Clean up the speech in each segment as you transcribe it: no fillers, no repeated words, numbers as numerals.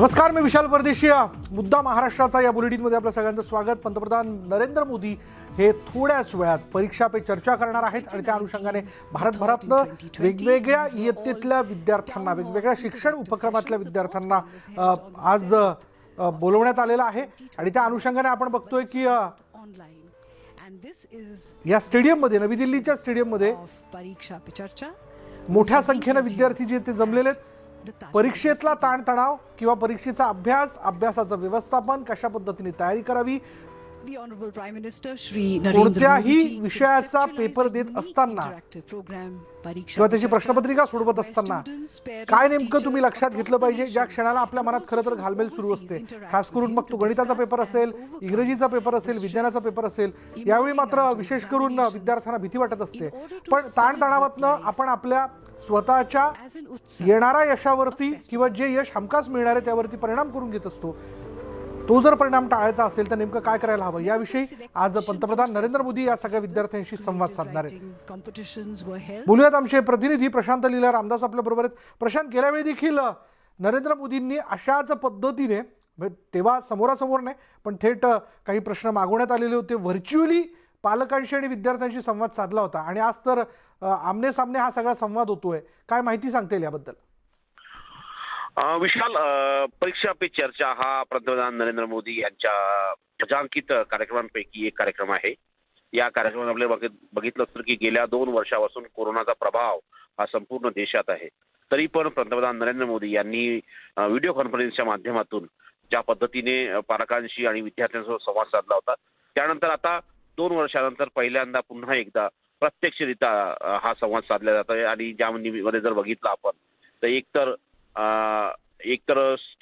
नमस्कार, मी विशाल परदेशी. मुद्दा महाराष्ट्राचा या बुलेटिनमध्ये आपलं सगळ्यांचं स्वागत. पंतप्रधान नरेंद्र मोदी हे थोड्याच वेळात परीक्षा पे चर्चा करणार आहेत आणि त्या अनुषंगाने भारतभरातलं वेगवेगळ्या इयत्तेतल्या विद्यार्थ्यांना, वेगवेगळ्या शिक्षण उपक्रमातल्या विद्यार्थ्यांना आज बोलवण्यात आलेलं आहे. आणि त्या अनुषंगाने आपण बघतोय की या स्टेडियममध्ये, नवी दिल्लीच्या स्टेडियममध्ये परीक्षा पे चर्चा मोठ्या संख्येने विद्यार्थी जे ते जमलेले आहेत. परीक्षेतला ताणतणाव किंवा परीक्षेचा अभ्यास, अभ्यासाचं व्यवस्थापन, कशा पद्धतीने तयारी करावी, कोणत्याही विषयाचा पेपर देत असताना किंवा त्याची प्रश्नपत्रिका सोडवत असताना काय नेमकं तुम्ही लक्षात घेतलं पाहिजे. ज्या क्षणाला आपल्या मनात खरं तर घालमेल सुरू असते, खास करून मग तो गणिताचा पेपर असेल, इंग्रजीचा पेपर असेल, विज्ञानाचा पेपर असेल, यावेळी मात्र विशेष करून विद्यार्थ्यांना भीती वाटत असते. पण ताणतणावातनं आपण आपल्या स्वतःच्या येणाऱ्या यशावरती किंवा जे यश हमखास मिळणार आहे त्यावरती परिणाम करून घेत असतो. तो जर परिणाम टाळायचा असेल तर नेमकं काय करायला हवं, याविषयी आज पंतप्रधान नरेंद्र मोदी या सगळ्या विद्यार्थ्यांशी संवाद साधणार आहेत. बोलूयात आमचे प्रतिनिधी प्रशांत लीला रामदास आपल्या बरोबर आहेत. प्रशांत, गेल्या वेळी देखील नरेंद्र मोदींनी अशाच पद्धतीने, तेव्हा समोरासमोर नाही पण थेट काही प्रश्न मागवण्यात आलेले होते, व्हर्च्युअली पालकांशी आणि विद्यार्थ्यांशी संवाद साधला होता. आणि आज तर आमने सामने हा सगळा संवाद होतोय. काय माहिती सांगता येईल याबद्दल? विशाल, परीक्षा पे चर्चा हा पंतप्रधान नरेंद्र मोदी यांच्या प्रजांकित कार्यक्रमांपैकी एक कार्यक्रम आहे. या कार्यक्रमात आपल्याला बघितलं असतं की गेल्या 2 वर्षापासून कोरोनाचा प्रभाव हा संपूर्ण देशात आहे. तरी पण पंतप्रधान नरेंद्र मोदी यांनी व्हिडिओ कॉन्फरन्सच्या माध्यमातून ज्या पद्धतीने पालकांशी आणि विद्यार्थ्यांसोबत संवाद साधला होता, त्यानंतर आता 2 वर्षानंतर पहिल्यांदा पुन्हा एकदा प्रत्यक्षरित्या हा संवाद साधला जात आहे. आणि ज्यामध्ये जर बघितलं आपण तर एकतर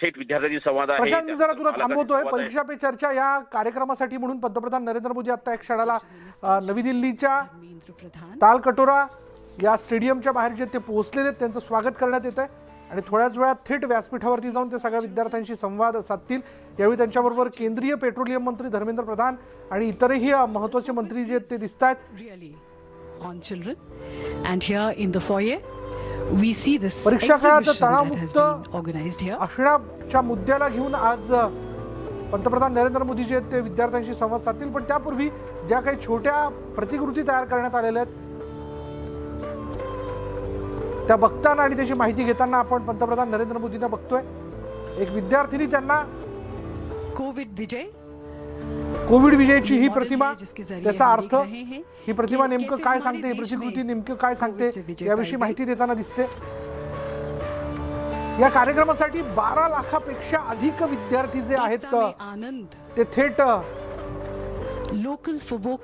थेट विद्यार्थ्यांची संवाद आहे. प्रशांत, जरा तुला थांबवतोय. परीक्षा पे चर्चा या कार्यक्रमासाठी म्हणून पंतप्रधान नरेंद्र मोदी आता एक क्षणाला नवी दिल्लीच्या तालकटोरा या स्टेडियमच्या बाहेर जे ते पोहोचलेले आहेत त्यांचं स्वागत करण्यात येत आहे. आणि थोड्याच वेळात थेट व्यासपीठावरती जाऊन ते सगळ्या विद्यार्थ्यांशी संवाद साधतील. यावेळी त्यांच्याबरोबर केंद्रीय पेट्रोलियम मंत्री धर्मेंद्र प्रधान आणि इतरही महत्त्वाचे मंत्री जे ते दिसत आहेत. परीक्षा काळात तणावमुक्त असण्याच्या मुद्द्याला घेऊन आज पंतप्रधान नरेंद्र मोदी जे ते विद्यार्थ्यांशी संवाद साधतील. पण त्यापूर्वी ज्या काही छोट्या प्रतिकृती तयार करण्यात आलेल्या आहेत त्या बघताना आणि त्याची माहिती घेताना आपण पंतप्रधान नरेंद्र मोदींना बघतोय. एक विद्यार्थिनी त्यांना कोविड विजयची ही प्रतिमा, त्याचा अर्थ, ही प्रतिमा नेमकं काय सांगते, ही प्रतिकृती नेमकं काय सांगते याविषयी माहिती देताना दिसते. या कार्यक्रमासाठी 12 लाखापेक्षा अधिक विद्यार्थी जे आहेत ते थेट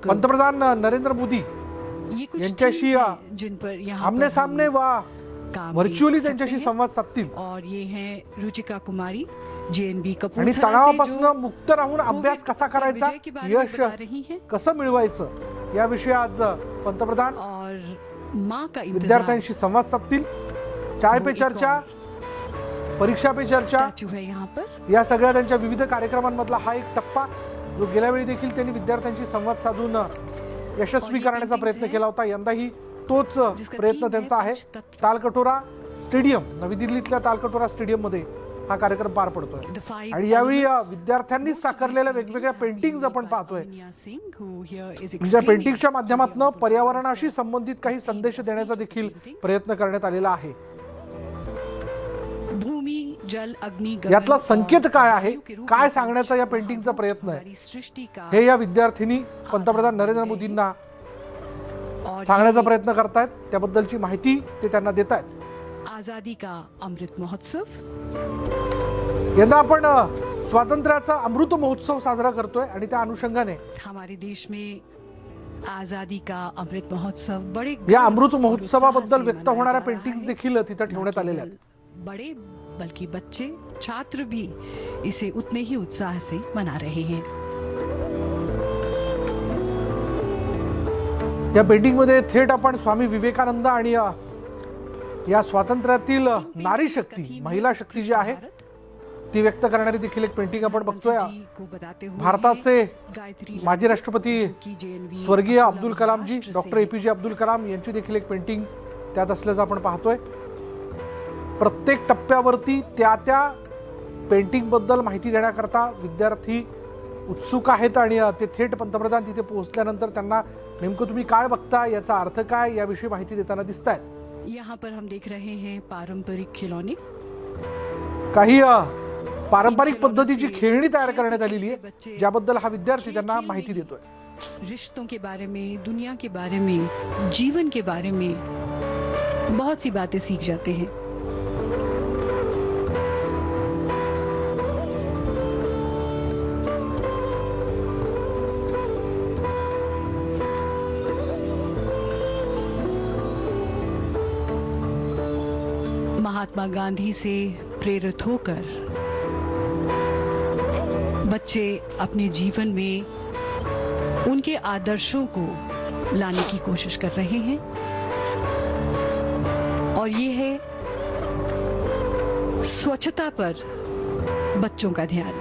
पंतप्रधान नरेंद्र मोदी यांच्याशी आमने सामने वा व्हर्च्युअली त्यांच्याशी संवाद साधतील. आणि तणावापासून मुक्त राहून अभ्यास कसा करायचा, यश कसं मिळवायचं याविषयी आज पंतप्रधान विद्यार्थ्यांशी संवाद साधतील. चाय पे चर्चा, परीक्षा पे चर्चा या सगळ्या त्यांच्या विविध कार्यक्रमांमधला हा एक टप्पा जो गेल्या वेळी देखील त्यांनी विद्यार्थ्यांशी संवाद साधून यशस्वी करण्याचा प्रयत्न केला होता. यंदाही तोच प्रयत्न त्यांचा आहे. तालकटोरा स्टेडियम, नवी दिल्लीतल्या तालकटोरा स्टेडियम मध्ये हा कार्यक्रम पार पडतोय. आणि यावेळी विद्यार्थ्यांनी साकारलेल्या वेगवेगळ्या पेंटिंग्स आपण पाहतोय. म्हणजे पेंटिंगच्या माध्यमातून पर्यावरणाशी संबंधित काही संदेश देण्याचा देखील प्रयत्न करण्यात आलेला आहे. यातला संकेत काय आहे, काय सांगण्याचा या पेंटिंगचा प्रयत्न आहे, हे या विद्यार्थिनी पंतप्रधान नरेंद्र मोदींना सांगण्याचा प्रयत्न करतायत. त्याबद्दलची माहिती ते त्यांना देत आहेत. आजादी का अमृत महोत्सव, यंदा आपण स्वातंत्र्याचा अमृत महोत्सव साजरा करतोय आणि त्या अनुषंगाने हमारे देश में आजादी का अमृत महोत्सव बड़े या अमृत महोत्सवाबद्दल व्यक्त होणाऱ्या पेंटिंग्स देखील तिथे ठेवण्यात आलेल्या आहेत. बड़े बल्कि बच्चे, छात्र भी इसे उतने ही उत्साह से मना रहे हैं. या पेंटिंग मध्ये थेट आपण स्वामी विवेकानंद आणि या स्वातंत्र्यातील नारी शक्ती, महिला शक्ती जी आहे ती व्यक्त करणारी देखील एक पेंटिंग आपण बघतोय. भारताचे माजी राष्ट्रपती स्वर्गीय अब्दुल कलामजी, डॉक्टर APJ अब्दुल कलाम यांची देखील एक पेंटिंग त्यात असल्याचं आपण पाहतोय. प्रत्येक टप्प्यावरती त्या पेंटिंगबद्दल माहिती देण्याकरता विद्यार्थी उत्सुक आहेत आणि ते थेट पंतप्रधान तिथे पोहोचल्यानंतर त्यांना नेमकं तुम्ही काय बघता, याचा अर्थ काय, याविषयी माहिती देताना दिसत आहेत. यहाँ पर हम देख रहे हैं पारंपरिक खिलौने. काही पारंपरिक पद्धतीची खेळणी तयार करण्यात आलेली आहे, ज्याबद्दल हा विद्यार्थी त्यांना माहिती देतोय. रिश्तों के बारे में, दुनिया के बारे में, जीवन के बारे में बहुत सी बातें सीख जाते हैं. महात्मा गांधी से प्रेरित होकर बच्चे अपने जीवन में उनके आदर्शों को लाने की कोशिश कर रहे हैं और ये है स्वच्छता पर बच्चों का ध्यान.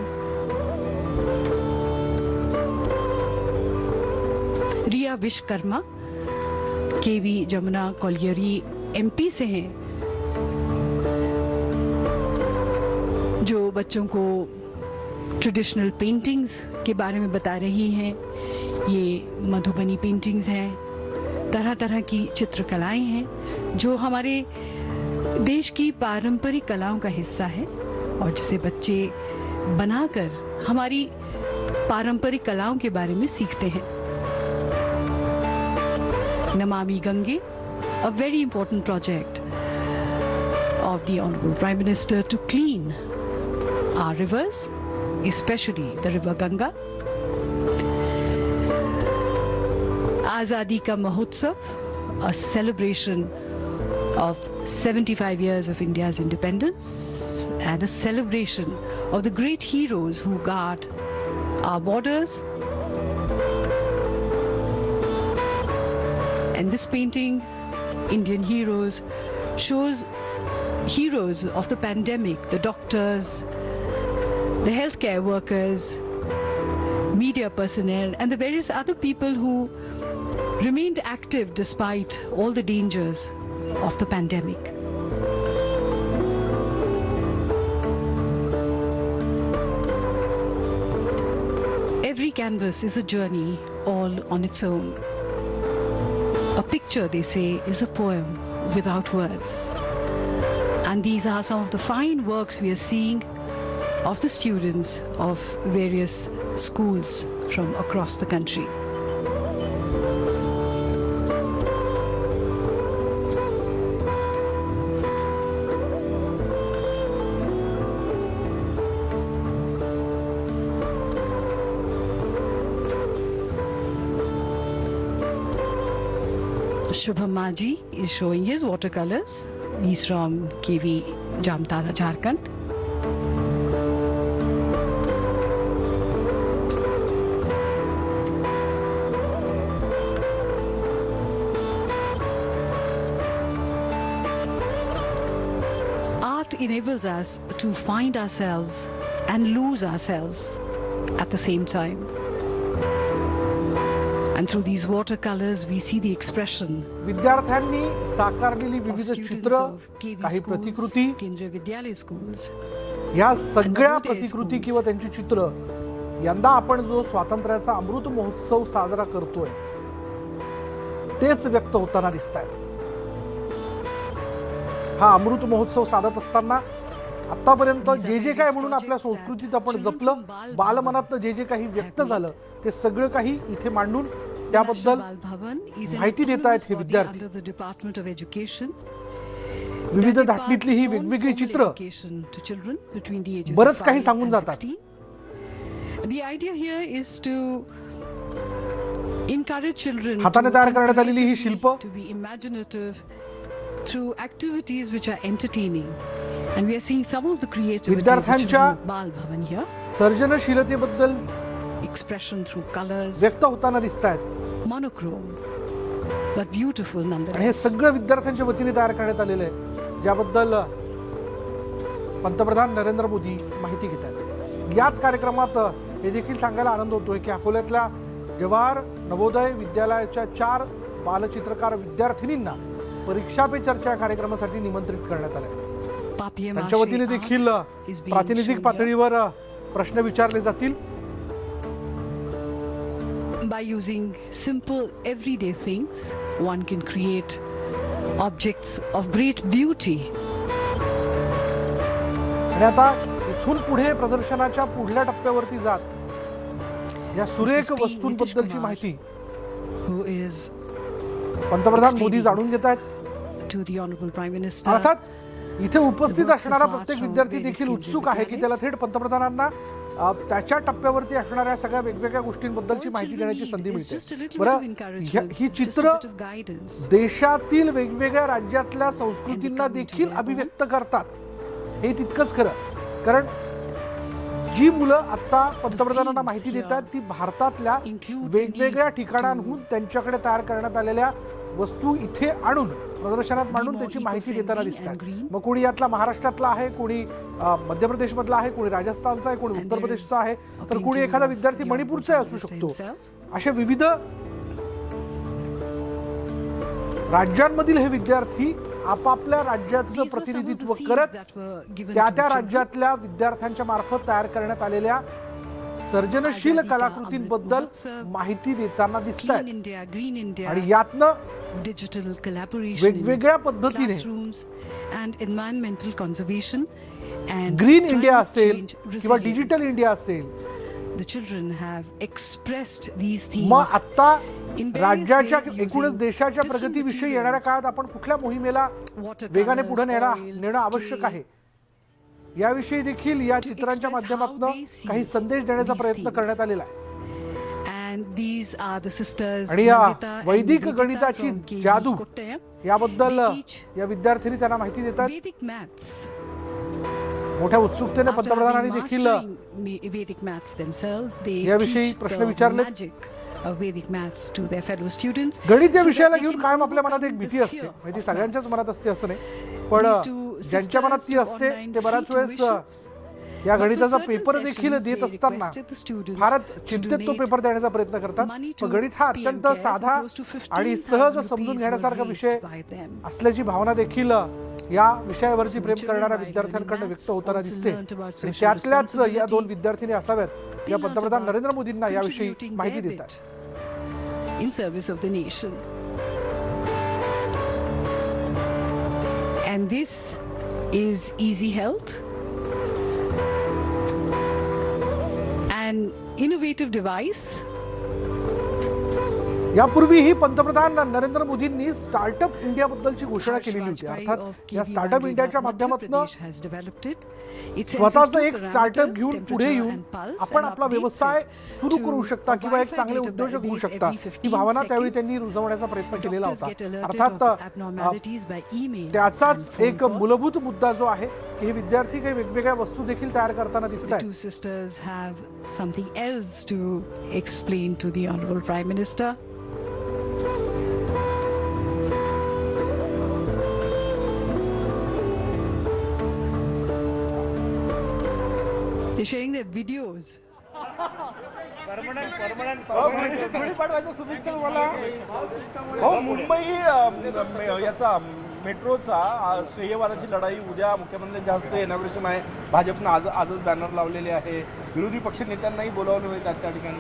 रिया विश्वकर्मा केवी जमुना कॉलियरी एमपी से हैं, जो बच्चों को ट्रेडिशनल पेंटिंग्स के बारे में बता रही हैं. ये मधुबनी पेंटिंग्स हैं, तरह तरह की चित्रकलाएं हैं जो हमारे देश की पारंपरिक कलाओं का हिस्सा है और जिसे बच्चे बनाकर हमारी पारंपरिक कलाओं के बारे में सीखते हैं. Namami Gange, a very important project of the Honorable Prime Minister to clean our rivers, especially the river Ganga. Azadi Ka Mahotsav, a celebration of 75 years of India's independence and a celebration of the great heroes who guard our borders. And this painting, Indian Heroes, shows heroes of the pandemic, the doctors, the healthcare workers, media personnel, and the various other people who remained active despite all the dangers of the pandemic. Every canvas is a journey all on its own. A picture, they say, is a poem without words. And these are some of the fine works we are seeing of the students of various schools from across the country. Shubham Maji is showing his watercolors. He's from KV Jamtara, Jharkhand. Art enables us to find ourselves and lose ourselves at the same time. And through these watercolors we see the expression. विद्यार्थ्यांनी साकारलेली विविध चित्र, काही प्रतिकृती, केंद्रीय विद्यालय schools. या सगळ्या प्रतिकृती किंवा त्यांची चित्र यंदा आपण जो स्वातंत्र्याचा अमृत महोत्सव साजरा करतोय तेच व्यक्त होताना दिसतायत. हा अमृत महोत्सव साधत असताना आतापर्यंत जे जे काय म्हणून आपल्या संस्कृतीत आपण जपलं, बालमनात जे जे काही व्यक्त झालं ते सगळं काही इथे मांडून त्याबद्दल माहिती देत आहेत हे विद्यार्थी. विविध धाटणीतली ही वेगवेगळी चित्र बरंच काही सांगून जातात. हाताने तयार करण्यात आलेली ही शिल्प through activities which are entertaining, and we are seeing some of the creativity विद्यार्थ्यांच्या Bal Bhavan here. सर्जनशीलतेबद्दल Expression through colors, व्यक्त होताना दिसतायत. monochrome but beautiful आणि हे nonetheless. सगळं विद्यार्थ्यांच्या वतीने तयार करण्यात आलेलं आहे, ज्याबद्दल पंतप्रधान नरेंद्र मोदी माहिती घेत आहेत. याच कार्यक्रमात हे देखील सांगायला आनंद होतोय की अकोल्यातल्या जवाहर नवोदय विद्यालयाच्या 4 बालचित्रकार विद्यार्थिनींना परीक्षा पे चर्चा कार्यक्रमासाठी निमंत्रित करण्यात आले. त्यांच्या वतीने देखील प्रातिनिधिक पातळीवर प्रश्न विचारले जातील. By using simple everyday things, one can create objects of great beauty. आणि आता इथून पुढे प्रदर्शनाच्या पुढल्या टप्प्यावरती जात या सुरेख वस्तूंबद्दलची माहिती Who is पंतप्रधान मोदी जाणून घेत आहेत. to the Honorable Prime Minister. अर्थात इथे उपस्थित असणारा प्रत्येक विद्यार्थी देखील उत्सुक आहे की त्याला थेट पंतप्रधानांना त्याच्या टप्प्यावरती असणाऱ्या सगळ्या वेगवेगळ्या गोष्टींबद्दलची माहिती देण्याची संधी मिळते. बरं, ही चित्र देशातील वेगवेगळ्या राज्यातल्या संस्कृतींना देखील अभिव्यक्त करतात, हे तितकंच खरं. कारण जी मुलं आता पंतप्रधानांना माहिती देतात ती भारतातल्या वेगवेगळ्या ठिकाणांहून त्यांच्याकडे तयार करण्यात आलेल्या वस्तू इथे आणून प्रदर्शनात मांडून त्याची माहिती देताना दिसतात. मग कोणी यातला महाराष्ट्रातला आहे, कोणी मध्य प्रदेशमधला आहे, कोणी राजस्थानचा आहे, कोणी उत्तर प्रदेशचा आहे, तर कोणी एखादा विद्यार्थी मणिपूरचा असू शकतो. अशा विविध राज्यांमधील हे विद्यार्थी आपापल्या राज्याचं प्रतिनिधित्व करत त्या राज्यातल्या विद्यार्थ्यांच्या मार्फत तयार करण्यात आलेल्या सर्जनशील कलाकृतींबद्दल माहिती देताना दिसत आहेत. आणि यातनं digital collaboration, वेगवेगळ्या पद्धतीने and environmental conservation and green India असेल climate किंवा change डिजिटल resilience. इंडिया असेल. The children have expressed these themes. मग आता in various राज्याच्या ways एकूणच using देशाच्या different प्रगतीविषयी येणाऱ्या materials. काळात आपण कुठल्या मोहिमेला Watercolors, वेगाने पुढे oils, नेणं आवश्यक clay. आहे याविषयी देखील या To चित्रांच्या express how माध्यमातून they see काही संदेश देण्याचा these प्रयत्न themes. करण्यात आलेला आहे. And these are the sisters आणि या Nandita and वैदिक Nivedita गणिताची from KV जादू Kottayam. याबद्दल They teach या विद्यार्थ्यांनी त्यांना माहिती देतात. Vedic maths. मोठ्या उत्सुकतेने After पंतप्रधानांनी having देखील mastering Vedic maths themselves, they याविषयी teach प्रश्न the विचारलेत. magic of Vedic maths to their fellow students. गणित या so विषयाला that they घेऊन can कायम आपल्या मनात overcome एक the भीती असते, fear म्हणजे ती of सगळ्यांच्याच maths. मनात असते असं नाही, पण These two ज्यांच्या मनात ती sisters असते do online ते बऱ्याच free वेळेस tuitions. या But for गणिताचा certain पेपर देखील sessions, देत they असताना requested the students फारच to चिंतेत तो donate पेपर देण्याचा प्रयत्न करतात. money पण to गणित हा PM अत्यंत cares, साधा and close to 15,000 आणि सहज rupees समजून were घेण्यासारखा raised विषय by them. असल्याची भावना देखील या विषयावरती So प्रेम children करणाऱ्या by विद्यार्थ्यांकडून learning व्यक्त maths होताना also दिसते. learnt about आणि social त्यातल्याच या responsibility. दोन विद्यार्थिनी असाव्यात They या learnt पंतप्रधान about नरेंद्र मोदींना याविषयी contributing माहिती their देतात. bit in service of the nation. And this is Easy Health, an innovative device यापूर्वीही पंतप्रधान नरेंद्र मोदींनी स्टार्टअप इंडिया बद्दलची घोषणा केलेली होती. अर्थात या स्टार्टअप इंडियाच्या माध्यमातून स्वतःचं एक स्टार्टअप घेऊन पुढे येऊन आपण आपला व्यवसाय सुरू करू शकता किंवा एक चांगले उद्योजक होऊ शकता, ही भावना त्यावेळी त्यांनी रुजवण्याचा प्रयत्न केलेला होता. अर्थात त्याचाच एक मूलभूत मुद्दा जो आहे की हे विद्यार्थी काही वेगवेगळ्या वस्तू देखील तयार करताना दिसत The आहेत. two sisters have something else to explain to the Honorable Prime Minister. They're sharing their videos. शुभेच्छा तुम्हाला. हो, मुंबई याचा मेट्रोचा श्रेयवादाची लढाई उद्या मुख्यमंत्र्यांच्या हस्ते इनॉग्रेशन आहे. भाजपनं आजच बॅनर लावलेले आहे. विरोधी पक्ष नेत्यांनाही बोलावले होते त्या ठिकाणी.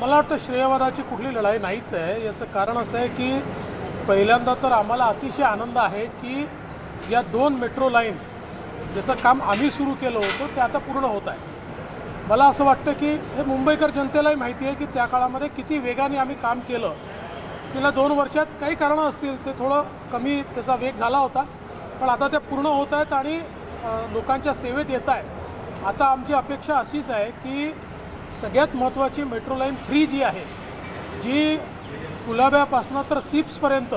मला वाटतं श्रेयवादाची कुठली लढाई नाहीच आहे. याचं कारण असं आहे की पहिल्यांदा तर आम्हाला अतिशय आनंद आहे की या 2 मेट्रो लाईन्स ज्याचं काम आम्ही सुरू केलं होतं ते आता पूर्ण होत आहे. मला असं वाटतं की हे मुंबईकर जनतेलाही माहिती आहे की त्या काळामध्ये किती वेगाने आम्ही काम केलं. गेल्या 2 वर्षात काही कारणं असतील, ते थोडं कमी त्याचा वेग झाला होता, पण आता ते पूर्ण होत आहेत आणि लोकांच्या सेवेत येत आहे. आता आमची अपेक्षा अशीच आहे की सगळ्यात महत्त्वाची मेट्रो लाईन 3 जी आहे, जी कुलाब्यापासून तर सिप्सपर्यंत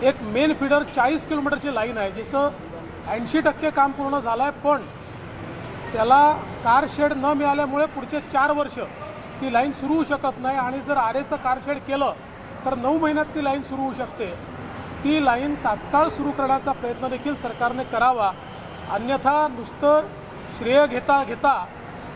एक मेन फीडर 40 किलोमीटरची लाईन आहे, जिचं 80% काम पूर्ण झालं आहे, पण त्याला कार शेड न मिळाल्यामुळे पुढचे 4 वर्ष ती लाईन सुरू होऊ शकत नाही. आणि जर आरेचं कार शेड केलं तर 9 महिन्यात ती लाईन सुरू होऊ शकते. ती लाईन तात्काळ सुरू करण्याचा प्रयत्न देखील सरकारने करावा, अन्यथा नुसतं श्रेय घेता घेता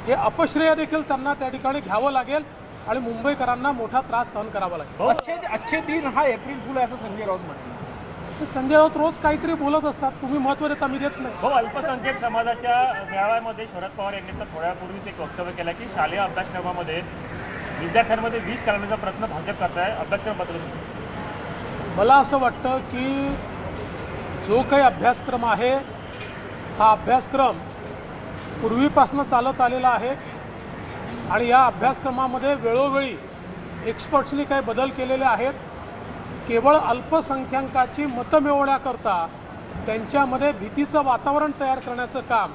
हे अपश्रेय देखील त्यांना त्या ठिकाणी घ्यावं लागेल आणि मुंबईकरांना मोठा त्रास सहन करावा लागेल. अच्छे दिन हा एप्रिल फुल आहे असं संजय राऊत म्हणाले. संजय राऊत रोज काहीतरी बोलत असतात, तुम्ही महत्त्व देता, मी देत नाही. हो, अल्पसंख्याक समाजाच्या मेळाव्यामध्ये शरद पवार यांनी तर थोड्यापूर्वीच एक वक्तव्य केलं की शालेय अभ्यासक्रमामध्ये विद्यार्थ्यांमध्ये विष घालण्याचा प्रयत्न भाजप करत आहे. अभ्यासक्रम बदलून मला असं वाटतं की जो काही अभ्यासक्रम आहे हा अभ्यासक्रम पूर्वीपासून चालत आलेला आहे आणि या अभ्यासक्रमामध्ये वेळोवेळी एक्सपर्ट्सनी काही बदल केलेले आहेत. केवळ अल्पसंख्याकाची मतं मिळवण्याकरता त्यांच्यामध्ये भीतीचं वातावरण तयार करण्याचं काम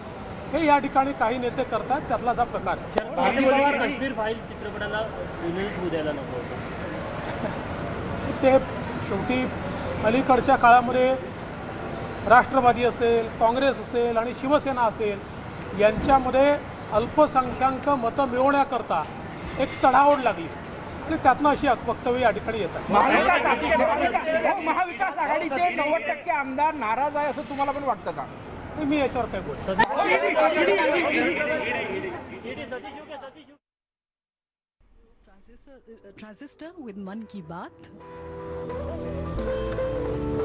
हे या ठिकाणी काही नेते करतात, त्यातलाच हा प्रकार आहे. काश्मीर फाईल चित्रपटाला रिलीज होऊ द्यायला नको ते शेवटी अलीकडच्या काळामध्ये राष्ट्रवादी असेल, काँग्रेस असेल आणि शिवसेना असेल यांच्यामध्ये अल्पसंख्याक मतं मिळवण्याकरता एक चढाओढ लागली आणि त्यातनं अशी वक्तव्य या ठिकाणी येतात. महाविकास आघाडीचे 90% आमदार नाराज आहे असं तुम्हाला पण वाटतं का? मी याच्यावर काय बोलतो. Transistor with Man Ki Baat.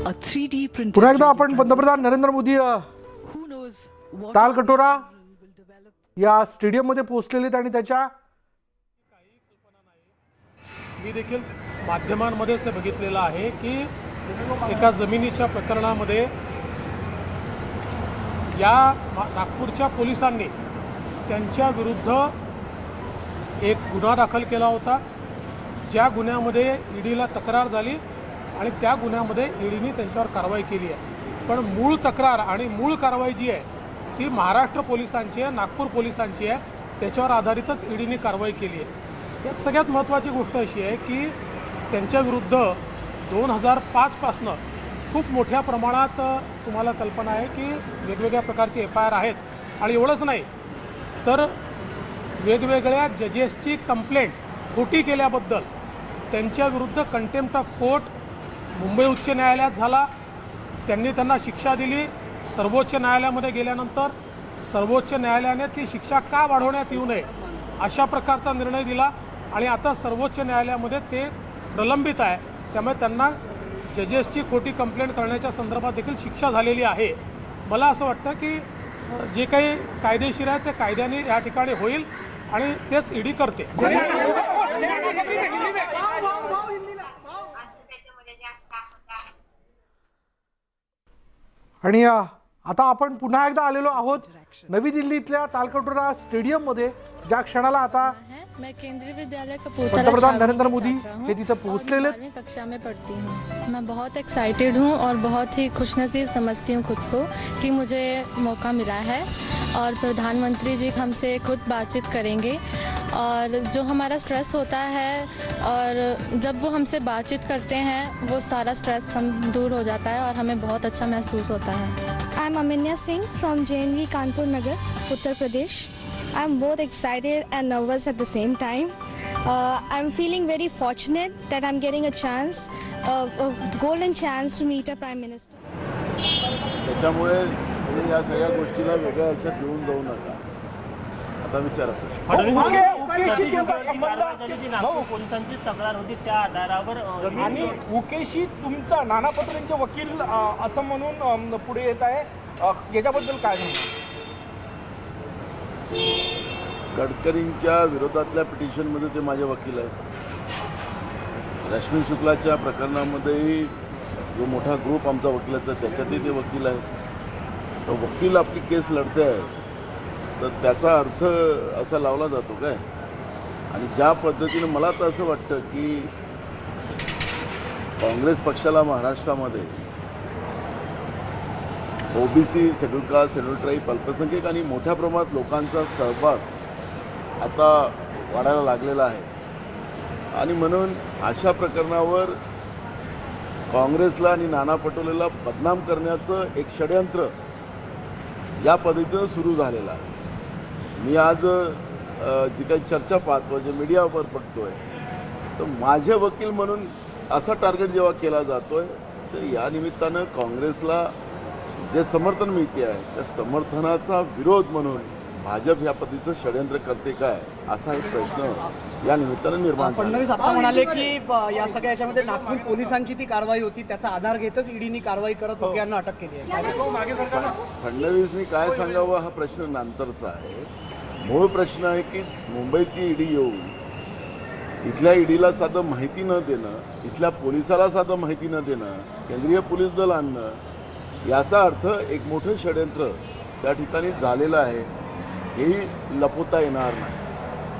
A 3D printed. पुन्हा एकदा आपण पंतप्रधान Narendra Modi Who knows what Talkatora will develop. या स्टेडियममध्ये पोहोचलेले आणि त्याच्या मी देखील माध्यमांमध्येच हे बघितलेलं आहे की एका जमिनीच्या प्रकरणामध्ये या नागपूरच्या पोलिसांनी त्यांच्या विरुद्ध एक गुन्हा दाखल केला होता, ज्या गुन्ह्यामध्ये ईडीला तक्रार झाली आणि त्या गुन्ह्यामध्ये ईडीने त्यांच्यावर कारवाई केली आहे. पण मूळ तक्रार आणि मूळ कारवाई जी आहे ती महाराष्ट्र पोलिसांची आहे, नागपूर पोलिसांची आहे, त्याच्यावर आधारितच ईडीने कारवाई केली आहे. यात सगळ्यात महत्त्वाची गोष्ट अशी आहे की त्यांच्याविरुद्ध 2005 पासनं खूप मोठ्या प्रमाणात तुम्हाला कल्पना आहे की वेगवेगळ्या प्रकारचे FIR आहेत आणि एवढंच नाही तर वेगवेगळ्या जजेसची कंप्लेंट खोटी केल्याबद्दल त्यांच्याविरुद्ध कंटेम्प्ट ऑफ कोर्ट मुंबई उच्च न्यायालयात झाला. त्यांनी त्यांना शिक्षा दिली. सर्वोच्च न्यायालयामध्ये गेल्यानंतर सर्वोच्च न्यायालयाने ती शिक्षा का वाढवण्यात येऊ नये अशा प्रकारचा निर्णय दिला आणि आता सर्वोच्च न्यायालयामध्ये ते प्रलंबित आहे. त्यामुळे त्यांना जजेसची खोटी कंप्लेंट करण्याच्या संदर्भात देखील शिक्षा झालेली आहे. मला असं वाटतं की जे काही कायदेशीर आहे ते कायद्याने या ठिकाणी होईल आणि तेच ईडी करते. आणि आता आपण पुन्हा एकदा आलेलो आहोत नवी दिल्लीतल्या तालकटोरा स्टेडियममध्ये, ज्या क्षणाला आता मैं केंद्रीय विद्यालय कपूरथला पंतप्रधान नरेंद्र मोदी हे तिथे पोहोचलेले. 12वीं कक्षा में पढ़ती हूँ. मैं बहुत एक्साइटेड हूँ और बहुत ही खुशनसीब समझती हूँ खुद को कि मुझे मौका मिला है और प्रधानमंत्री जी हमसे खुद बातचीत करेंगे और जो हमारा स्ट्रेस होता है और जब वो हमसे बातचीत करते हैं वो सारा स्ट्रेस हम दूर हो जाता है और हमें बहुत अच्छा महसूस होता है. I am Aminya Singh from JNV Kanpur Nagar, Uttar Pradesh. I'm both excited and nervous at the same time. I'm feeling very fortunate that I'm getting a chance, a golden chance to meet a Prime Minister. त्याच्यामुळे तुम्ही या सगळ्या गोष्टीला वेगळ्या ह्याच्यात येऊन जाऊ नका. आता विचारा. पोलिसांची तक्रार होती त्या आधारावर आणि उकेशी तुमचा नाना पटोलेंचे वकील असं म्हणून पुढे येत आहे, याच्याबद्दल काय म्हणणार? गडकरींच्या विरोधातल्या पिटिशनमध्ये ते माझे वकील आहेत. रश्मी शुक्लाच्या प्रकरणामध्येही जो मोठा ग्रुप आमचा वकिलाचा त्याच्यातही ते वकील आहेत. तो वकील आपली केस लढते आहे तर त्याचा अर्थ असा लावला जातो काय? आणि ज्या पद्धतीनं मला तर असं वाटतं की काँग्रेस पक्षाला महाराष्ट्रामध्ये OBC, schedule caste, schedule tribe, अल्पसंख्याक आणि मोठ्या प्रमाणात लोकांचा सहभाग आता वाढायला लागलेला आहे आणि म्हणून अशा प्रकरणावर काँग्रेसला आणि नाना पटोलेला बदनाम करण्याचं एक षडयंत्र या पद्धतीनं सुरू झालेलं आहे. मी आज जी काही चर्चा पाहतो, जे मीडियावर बघतोय, तर माझे वकील म्हणून असा टार्गेट जेव्हा केला जातोय तर या निमित्तानं काँग्रेसला जे समर्थन मिळते आहे त्या समर्थनाचा विरोध म्हणून भाजप या पद्धतीचं षडयंत्र करते काय असा एक प्रश्न या निमित्तानं निर्माण झाला. फडणवीस आता म्हणाले की या सगळ्या याच्यामध्ये नागपूर पोलिसांची ती कारवाई होती, त्याचा आधार घेतच ईडीने कारवाई करत यांना अटक केली आहे. फडणवीसनी काय सांगावं हा प्रश्न नंतरचा आहे. मूळ प्रश्न आहे की मुंबईची ईडी येऊन इथल्या ईडीला साधं माहिती न देणं, इथल्या पोलिसाला साधं माहिती न देणं, केंद्रीय पोलीस दल आणणं, याचा अर्थ एक मोठं षडयंत्र त्या ठिकाणी झालेलं आहे, हेही लपवता येणार नाही.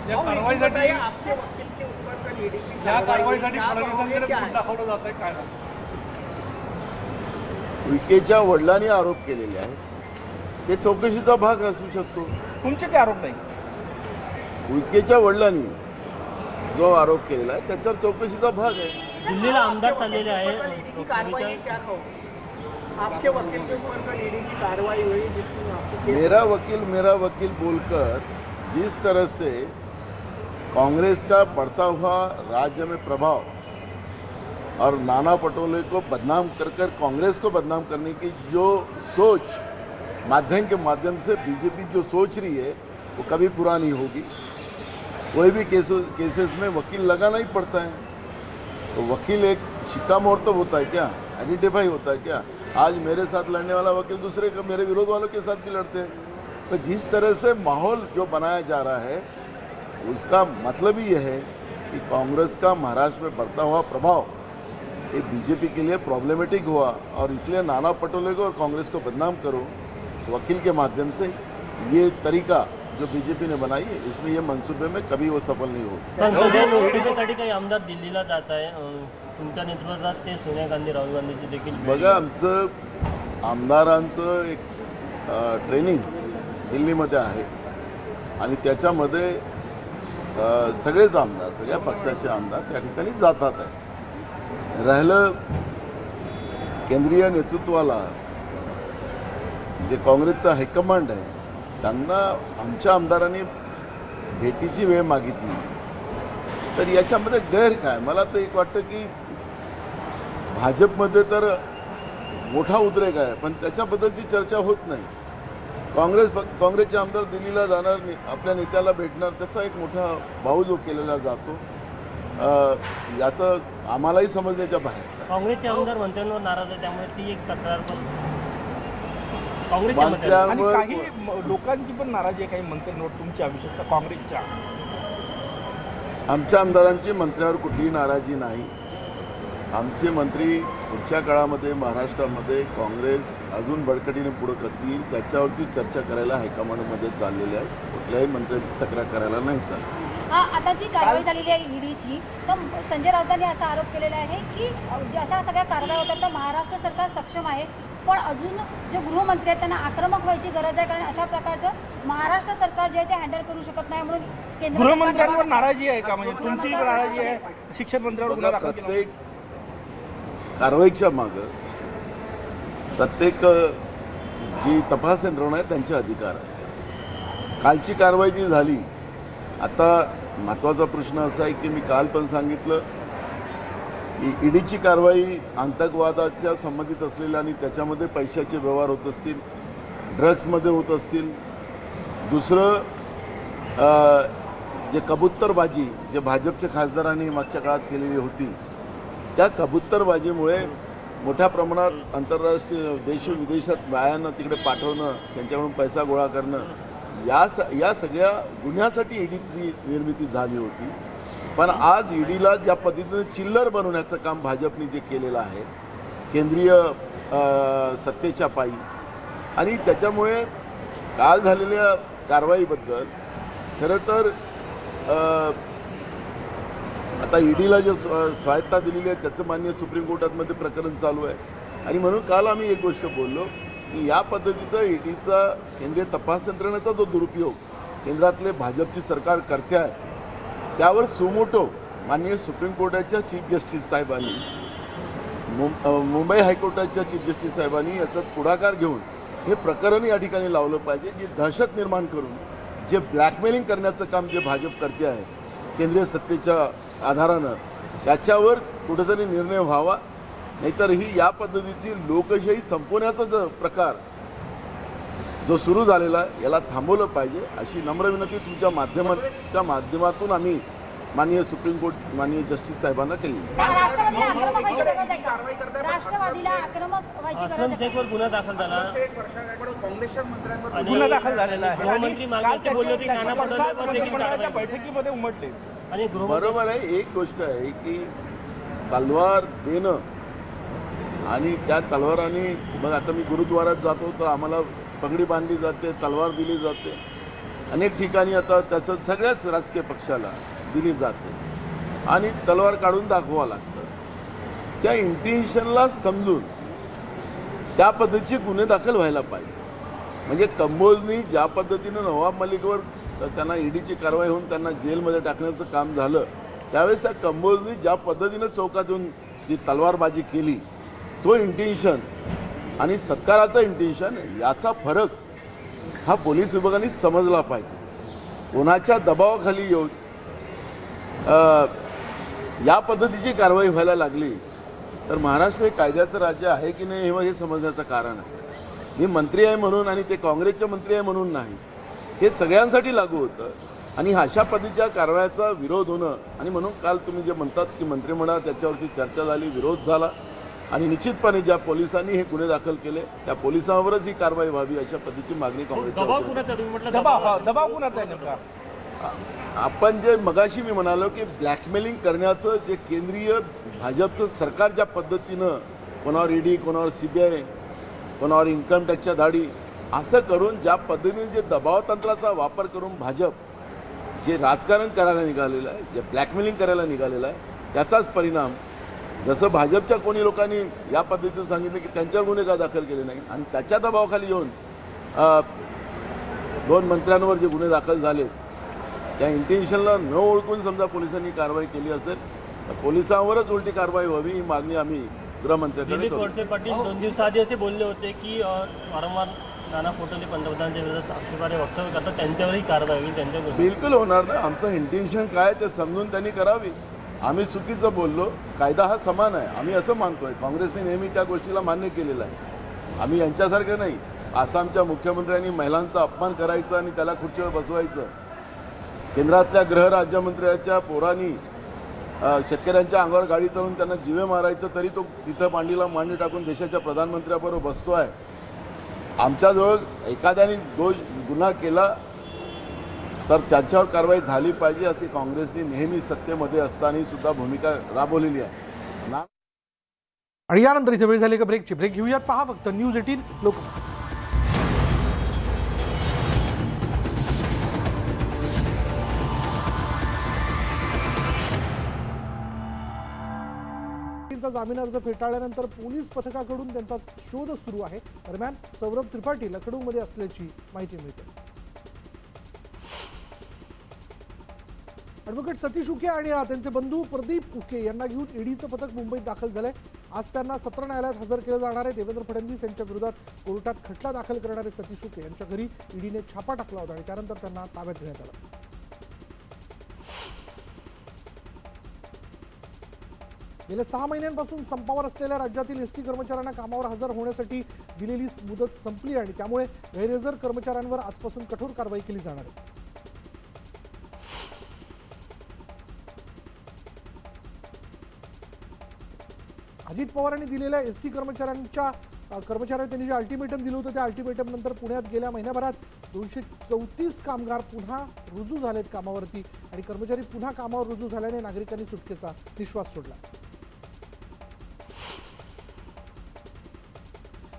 या कारवाईसाठी फडणवीसांकडे बोट दाखवलं जात आहे काय? विकेच्या वडिलांनी आरोप केलेले आहेत, ते चौकशीचा भाग असू शकतो. तुमचे ते आरोप नाही. विकेच्या वडिलांनी जो आरोप केलेला आहे त्याच्यावर चौकशीचा भाग आहे. दिल्लीला आमदार चाललेले आहे. मेरा वकील बोलकर जिस तरह से कांग्रेस का बढ़ता हुआ राज्य में प्रभाव और नाना पटोले को बदनाम कर कांग्रेस को बदनाम करने की जो सोच माध्यम के माध्यम से बीजेपी जो सोच रही है वो कभी पूरा नहीं होगी. कोई भी केसेस में वकील लगाना ही पड़ता है. तो वकील एक शिक्कामोर्तब होता है क्या, आइडेंटिफाई होता है क्या? आज मेरे साथ लड़ने वाला वकील दूसरे का मेरे विरोध वालों के साथ भी लड़ते हैं. तो जिस तरह से माहौल जो बनाया जा रहा है उसका मतलब ही यह है कि कांग्रेस का महाराष्ट्र में बढ़ता हुआ प्रभाव ये बीजेपी के लिए प्रॉब्लमेटिक हुआ और इसलिए नाना पटोले को और कांग्रेस को बदनाम करो वकील के माध्यम से. ये तरीका जो बीजेपी ने बनाई है इसमें ये मंसूबे में कभी वो सफल नहीं हो. संसदीय लोकसभेसाठी काही आमदार दिल्लीला जात आहे. तुमच्या नेतृत्वात ते सोनिया गांधी राहुल गांधीची देखील बघा, आमचं आमदारांचं एक ट्रेनिंग दिल्लीमध्ये आहे आणि त्याच्यामध्ये सगळेच आमदार, सगळ्या पक्षाचे आमदार त्या ठिकाणी जातात आहे. राहिलं केंद्रीय नेतृत्वाला जे काँग्रेसचा हायकमांड आहे त्यांना आमच्या आमदारांनी भेटीची वेळ मागितली तर याच्यामध्ये गैर काय? मला तर एक वाटतं की भाजपमध्ये तर मोठा उद्रेक आहे पण त्याच्याबद्दलची चर्चा होत नाही. काँग्रेसचे आमदार दिल्लीला जाणार, आपल्या नेत्याला भेटणार, त्याचा एक मोठा भाऊ जो केलेला जातो याचं आम्हालाही समजण्याच्या बाहेर. काँग्रेसचे आमदार मंत्र्यांवर नाराज आहे त्यामुळे ती एक तक्रार पण आणि काही लोकांची पण नाराजी आहे काही मंत्र्यांवर तुमच्या, विशेषतः काँग्रेसच्या. आमच्या आमदारांची मंत्र्यावर कुठलीही नाराजी नाही. आमचे मंत्री पुढच्या काळामध्ये महाराष्ट्रामध्ये काँग्रेस अजून बळकटीने पुढे कशी येईल त्याच्यावरची चर्चा करायला हायकमांडमध्ये चाललेली आहे. कुठल्याही मंत्र्यांची तक्रार करायला नाही चालली. आता जी कारवाई झालेली आहे ईडीची, तर संजय राऊतांनी असा आरोप केलेला आहे की अशा सगळ्या कारवाई होतात तर महाराष्ट्र सरकार सक्षम आहे पण अजून जे गृहमंत्री आहेत त्यांना आक्रमक व्हायची गरज आहे कारण अशा प्रकारचं महाराष्ट्र सरकार जे आहे ते हँडल करू शकत नाही म्हणून केंद्र गृहमंत्र्यांवर नाराजी आहे का? म्हणजे तुमची नाराजी आहे शिक्षण मंत्र्यांवर गुन्हा दाखल केला? प्रत्येक कारवाईच्या मागं प्रत्येक जी तपास यंत्रणा आहे त्यांचे अधिकार असतात. कालची कारवाई जी झाली, आता महत्त्वाचा प्रश्न असा आहे की मी काल पण सांगितलं की ईडीची कारवाई आतंकवादाच्या संबंधित असलेल्या आणि त्याच्यामध्ये पैशाचे व्यवहार होत असतील, ड्रग्समध्ये होत असतील, दुसरं जे कबूतरबाजी जे भाजपच्या खासदारांनी मागच्या काळात केलेली होती त्या कबूतरबाजीमुळे मोठ्या प्रमाणात आंतरराष्ट्रीय देश विदेशात बायांना तिकडे पाठवणं, त्यांच्याकडून पैसा गोळा करणं, या सगळ्या गुन्ह्यासाठी ईडीची निर्मिती झाली होती. पण आज ईडीला ज्या पद्धतीने चिल्लर बनवण्याचं काम भाजपने जे केलेलं आहे केंद्रीय सत्तेच्या पायी आणि त्याच्यामुळे काल झालेल्या कारवाईबद्दल खरं तर आता ईडीला जे स्वायत्ता दिलेली आहे त्याचं मान्य सुप्रीम कोर्टामध्ये प्रकरण चालू आहे आणि म्हणून काल आम्ही एक गोष्ट बोललो की या पद्धतीचा ईडीचा केंद्रीय तपास यंत्रणेचा जो दुरुपयोग केंद्रातले भाजपची सरकार करते आहे त्यावर सुमोटो माननीय सुप्रीम कोर्टाच्या चीफ जस्टिस साहेबांनी मुंबई हायकोर्टाच्या चीफ जस्टिस साहेबांनी याच्यात पुढाकार घेऊन हे प्रकरण या ठिकाणी लावलं पाहिजे. जी दहशत निर्माण करून जे ब्लॅकमेलिंग करण्याचं काम जे भाजप करते आहे केंद्रीय सत्तेच्या आधारानं त्याच्यावर कुठेतरी निर्णय व्हावा. नाहीतर ही या पद्धतीची लोकशाही संपवण्याचा जो प्रकार जो सुरू झालेला आहे याला थांबवलं पाहिजे अशी नम्र विनंती तुमच्या माध्यमातून आम्ही माननीय सुप्रीम कोर्ट माननीय जस्टिस साहेबांना केली. राष्ट्रवादीला आक्रमक व्हायची गरज आहे. शेखवर गुन्हा दाखल झाला, गुन्हा दाखल झालेला आहे. गृहमंत्री मागे बोलले होते की नाना पटोलेंवर देखील कारवाई बैठकीमध्ये उमटले. आणि बरोबर आहे. एक गोष्ट आहे की तलवार देणं आणि त्या तलवाराने मग आता मी गुरुद्वारात जातो तर आम्हाला पगडी बांधली जाते, तलवार दिली जाते. अनेक ठिकाणी आता त्याचं सगळ्याच राजकीय पक्षाला दिली जाते आणि तलवार काढून दाखवावं लागतं. त्या इंटेन्शनला समजून त्या पद्धतीचे गुन्हे दाखल व्हायला पाहिजे. म्हणजे कंबोजनी ज्या पद्धतीनं नवाब मलिकवर त्यांना ईडीची कारवाई होऊन त्यांना जेलमध्ये टाकण्याचं काम झालं त्यावेळेस त्या कंबोजनी ज्या पद्धतीनं चौकात येऊन जी तलवारबाजी केली तो इंटेन्शन आणि सत्काराचं इंटेन्शन याचा फरक हा पोलीस विभागाने समजला पाहिजे. कोणाच्या दबावाखाली येऊन या पद्धतीची कारवाई व्हायला लागली तर महाराष्ट्र हे कायद्याचं राज्य आहे की नाही हे समजण्याचं कारण आहे. मी मंत्री आहे म्हणून आणि ते काँग्रेसचे मंत्री आहे म्हणून नाही, हे सगळ्यांसाठी लागू होतं. आणि अशा पद्धतीच्या कारवायाचा विरोध होणं आणि म्हणून काल तुम्ही जे म्हणतात की मंत्रिमंडळात त्याच्यावरची चर्चा झाली, विरोध झाला आणि निश्चितपणे ज्या पोलिसांनी हे गुन्हे दाखल केले त्या पोलिसांवरच ही कारवाई व्हावी अशा पद्धतीची मागणी काँग्रेसच्या दबाव कुणाचा आहे नेमका? आपण जे मगाशी मी म्हणालो की ब्लॅकमेलिंग करण्याचं जे केंद्रीय भाजपचं सरकार ज्या पद्धतीनं कोणावर ईडी, कोणावर CBI, कोणावर इन्कम टॅक्सच्या धाडी असं करून ज्या पद्धतीने जे दबावतंत्राचा वापर करून भाजप जे राजकारण करायला निघालेलं आहे, जे ब्लॅकमेलिंग करायला निघालेलं आहे त्याचाच परिणाम. जसं भाजपच्या कोणी लोकांनी या पद्धतीनं सांगितलं की त्यांच्यावर गुन्हे का दाखल केले नाही आणि त्याच्या दबावाखाली येऊन 2 मंत्र्यांवर जे गुन्हे दाखल झाले त्या इंटेन्शनला न ओळखून समजा पोलिसांनी कारवाई केली असेल तर पोलिसांवरच उलटी कारवाई व्हावी ही मागणी आम्ही गृहमंत्र्यांकडे दिलीप करू. वळसे पाटील 2 दिवसाआधी असे बोलले होते की वारंवार नाना पटोले पंतप्रधानांच्या विरोधात आक्षेपार्ह वक्तव्य करतात, त्यांच्यावरही कारवाई होईल, त्यांच्यावर बिलकुल होणार ना. आमचं इंटेन्शन काय ते समजून त्यांनी करावी. आम्ही चुकीचं बोललो, कायदा हा समान आहे आम्ही असं मानतोय. काँग्रेसने नेहमी त्या गोष्टीला मान्य केलेलं आहे. आम्ही यांच्यासारखं नाही. आसामच्या मुख्यमंत्र्यांनी महिलांचा अपमान करायचा आणि त्याला खुर्चीवर बसवायचं. केंद्रातल्या गृह राज्यमंत्र्याच्या पोरांनी शेतकऱ्यांच्या अंगावर गाडी चालवून त्यांना जीवे मारायचं तरी तो तिथं मांडीला मांडी टाकून देशाच्या प्रधानमंत्र्याबरोबर बसतो आहे. आमच्याजवळ एखाद्याने गुन्हा केला तर त्यांच्यावर कारवाई झाली पाहिजे अशी काँग्रेसने नेहमी सत्तेमध्ये असताना सुद्धा भूमिका राबवलेली आहे. आणि यानंतर इथे वेळ झाली का ब्रेकची. ब्रेक घेऊयात. पहा फक्त न्यूज 18 लोकमत. जामीन अर्ज फेटाळल्यानंतर पोलीस पथकाकडून त्यांचा शोध सुरू आहे. दरम्यान सौरभ त्रिपाठी लखनौमध्ये असल्याची माहिती मिळते. ॲडव्होकेट सतीश उके आणि त्यांचे बंधू प्रदीप उके यांना घेऊन ईडीचं पथक मुंबईत दाखल झालंय. आज त्यांना सत्र न्यायालयात हजर केलं जाणार आहे. देवेंद्र फडणवीस यांच्या विरोधात कोर्टात खटला दाखल करणारे सतीश उके यांच्या घरी ईडीने छापा टाकला होता आणि त्यानंतर त्यांना ताब्यात घेण्यात आलं. गेल्या 6 महिन्यांपासून संपावर असलेल्या राज्यातील एसटी कर्मचाऱ्यांना कामावर हजर होण्यासाठी दिलेली मुदत संपली आणि त्यामुळे गैरहजर कर्मचाऱ्यांवर आजपासून कठोर कारवाई केली जाणार आहे. अजित पवारांनी दिलेल्या एसटी कर्मचाऱ्यांनी जे अल्टिमेटम दिलं होतं त्या अल्टिमेटम नंतर पुण्यात गेल्या महिन्याभरात 234 कामगार पुन्हा रुजू झालेत कामावरती आणि कर्मचारी पुन्हा कामावर रुजू झाल्याने नागरिकांनी सुटकेचा निश्वास सोडला.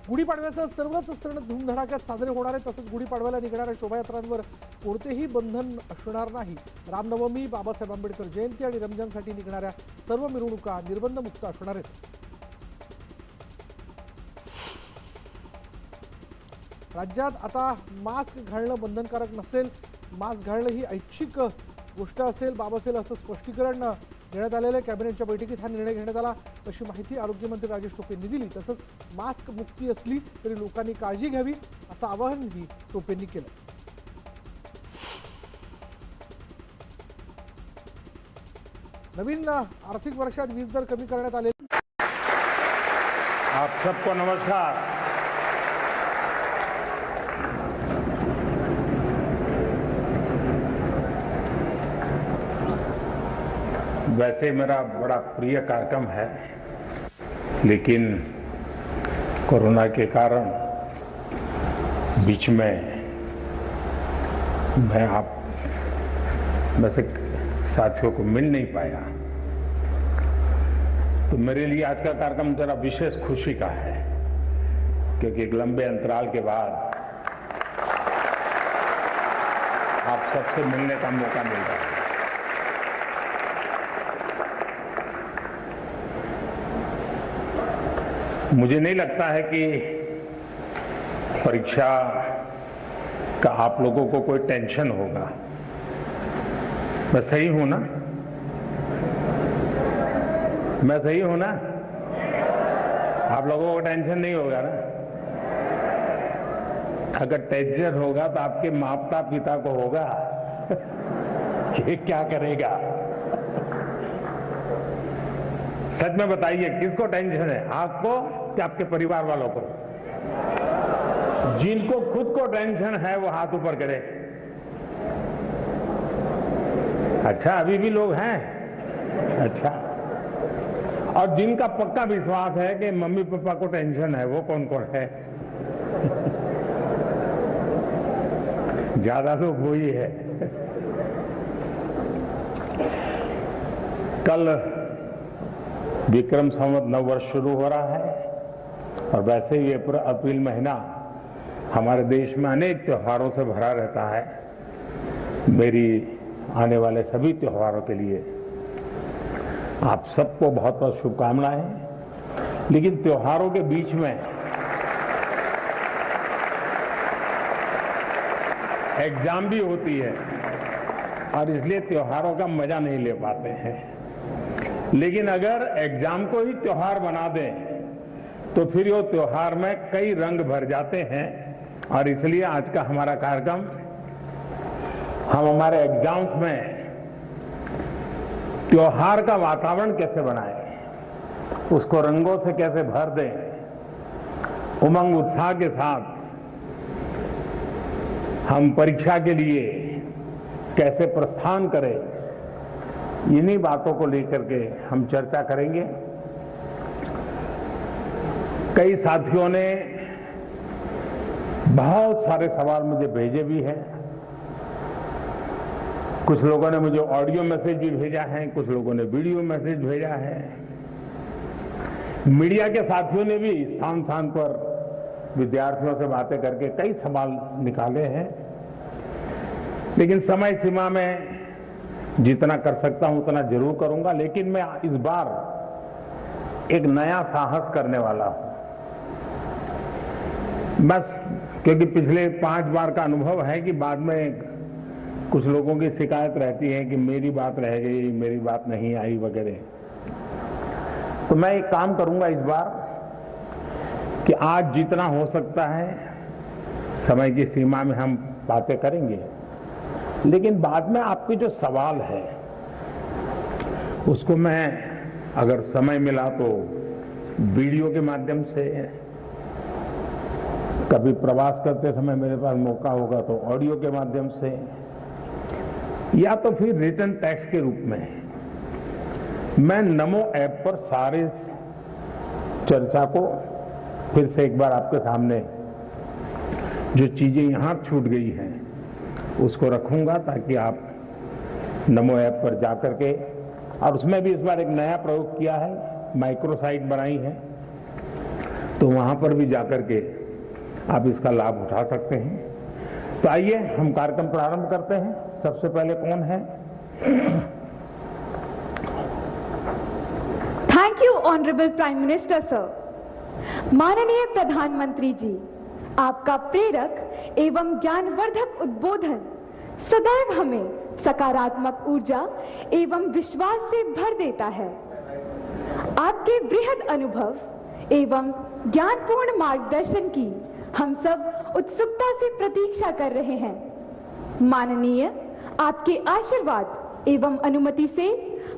गुढीपाडव्यासह सर्वच सण धूमधडाक्यात साजरे होणार आहेत. तसंच गुढीपाडव्याला निघणाऱ्या शोभायात्रांवर कोणतेही बंधन असणार नाही. रामनवमी, बाबासाहेब आंबेडकर जयंती आणि रमजानसाठी निघणाऱ्या सर्व मिरवणुका निर्बंधमुक्त असणार आहेत. राज्यात आता मास्क घालणं बंधनकारक नसेल. मास्क घालणं ही ऐच्छिक गोष्ट असेल, बाब असेल असं स्पष्टीकरण देण्यात आलेलं आहे. कॅबिनेटच्या बैठकीत हा निर्णय घेण्यात आला अशी माहिती आरोग्यमंत्री राजेश टोपेंनी दिली. तसंच मास्क मुक्ती असली तरी लोकांनी काळजी घ्यावी असं आवाहनही टोपेंनी केलं. नवीन आर्थिक वर्षात वीज दर कमी करण्यात आले. आप सबको नमस्कार. वैसे मेरा बड़ा प्रिय कार्यक्रम है, लेकिन कोरोना के कारण बीच में मैं आप वैसे साथियों को मिल नहीं पाया, तो मेरे लिए आज का कार्यक्रम जरा विशेष खुशी का है, क्योंकि एक लंबे अंतराल के बाद आप सबसे मिलने का मौका मिल रहा है। मुझे नहीं लगता है कि परीक्षा का आप लोगों को कोई टेंशन होगा। मैं सही हूं ना? मैं सही हूं ना? आप लोगों को टेंशन नहीं होगा ना? अगर टेंशन होगा तो आपके माता पिता को होगा कि क्या करेगा। सच में बताइए, किसको टेंशन है, आपको कि आपके परिवार वालों को? जिनको खुद को टेंशन है वो हाथ ऊपर करे। अच्छा, अभी भी लोग हैं? अच्छा, और जिनका पक्का विश्वास है कि मम्मी पापा को टेंशन है, वो कौन कौन है? ज्यादा लोग वही है। कल विक्रम संवत नव वर्ष शुरू हो रहा है, और वैसे ही अप्रैल महीना हमारे देश में अनेक त्योहारों से भरा रहता है। मेरी आने वाले सभी त्योहारों के लिए आप सबको बहुत बहुत शुभकामनाएं। लेकिन त्योहारों के बीच में एग्जाम भी होती है, और इसलिए त्योहारों का मजा नहीं ले पाते हैं। लेकिन अगर एग्जाम को ही त्योहार बना दें तो फिर वो त्योहार में कई रंग भर जाते हैं, और इसलिए आज का हमारा कार्यक्रम हम हमारे एग्जाम्स में त्योहार का वातावरण कैसे बनाएं, उसको रंगों से कैसे भर दें, उमंग उत्साह के साथ हम परीक्षा के लिए कैसे प्रस्थान करें, इन्हीं बातों को लेकर के हम चर्चा करेंगे। कई साथियों ने बहुत सारे सवाल मुझे भेजे भी हैं। कुछ लोगों ने मुझे ऑडियो मैसेज भी भेजा है, कुछ लोगों ने वीडियो मैसेज भेजा है। मीडिया के साथियों ने भी स्थान स्थान पर विद्यार्थियों से बातें करके कई सवाल निकाले हैं। लेकिन समय सीमा में जितना कर सकता हूं उतना जरूर करूंगा। लेकिन मैं इस बार एक नया साहस करने वाला हूं, बस क्योंकि पिछले 5 बार का अनुभव है कि बाद में कुछ लोगों की शिकायत रहती है कि मेरी बात रह गई, मेरी बात नहीं आई वगैरह। तो मैं एक काम करूंगा इस बार कि आज जितना हो सकता है समय की सीमा में हम बातें करेंगे, लेकिन बाद में आपके जो सवाल है उसको मैं अगर समय मिला तो वीडियो के माध्यम से, कभी प्रवास करते समय मेरे पास मौका होगा तो ऑडियो के माध्यम से, या तो फिर रिटन टेक्स्ट के रूप में मैं नमो ऐप पर सारे चर्चा को फिर से एक बार आपके सामने जो चीजें यहां छूट गई हैं उसको रखूंगा, ताकि आप नमो ऐप पर जाकर के, और उसमें भी इस बार एक नया प्रयोग किया है, माइक्रो साइट बनाई है, तो वहां पर भी जाकर के आप इसका लाभ उठा सकते हैं। तो आइए हम कार्यक्रम प्रारंभ करते हैं। सबसे पहले कौन है? Thank you honourable prime minister sir. माननीय प्रधानमंत्री जी, आपका प्रेरक एवं ज्ञानवर्धक उद्बोधन सदैव हमें सकारात्मक ऊर्जा एवं विश्वास से भर देता है। आपके बृहद अनुभव एवं ज्ञानपूर्ण मार्गदर्शन की हम सब उत्सुकता से प्रतीक्षा कर रहे हैं। माननीय, आपके आशीर्वाद एवं अनुमति से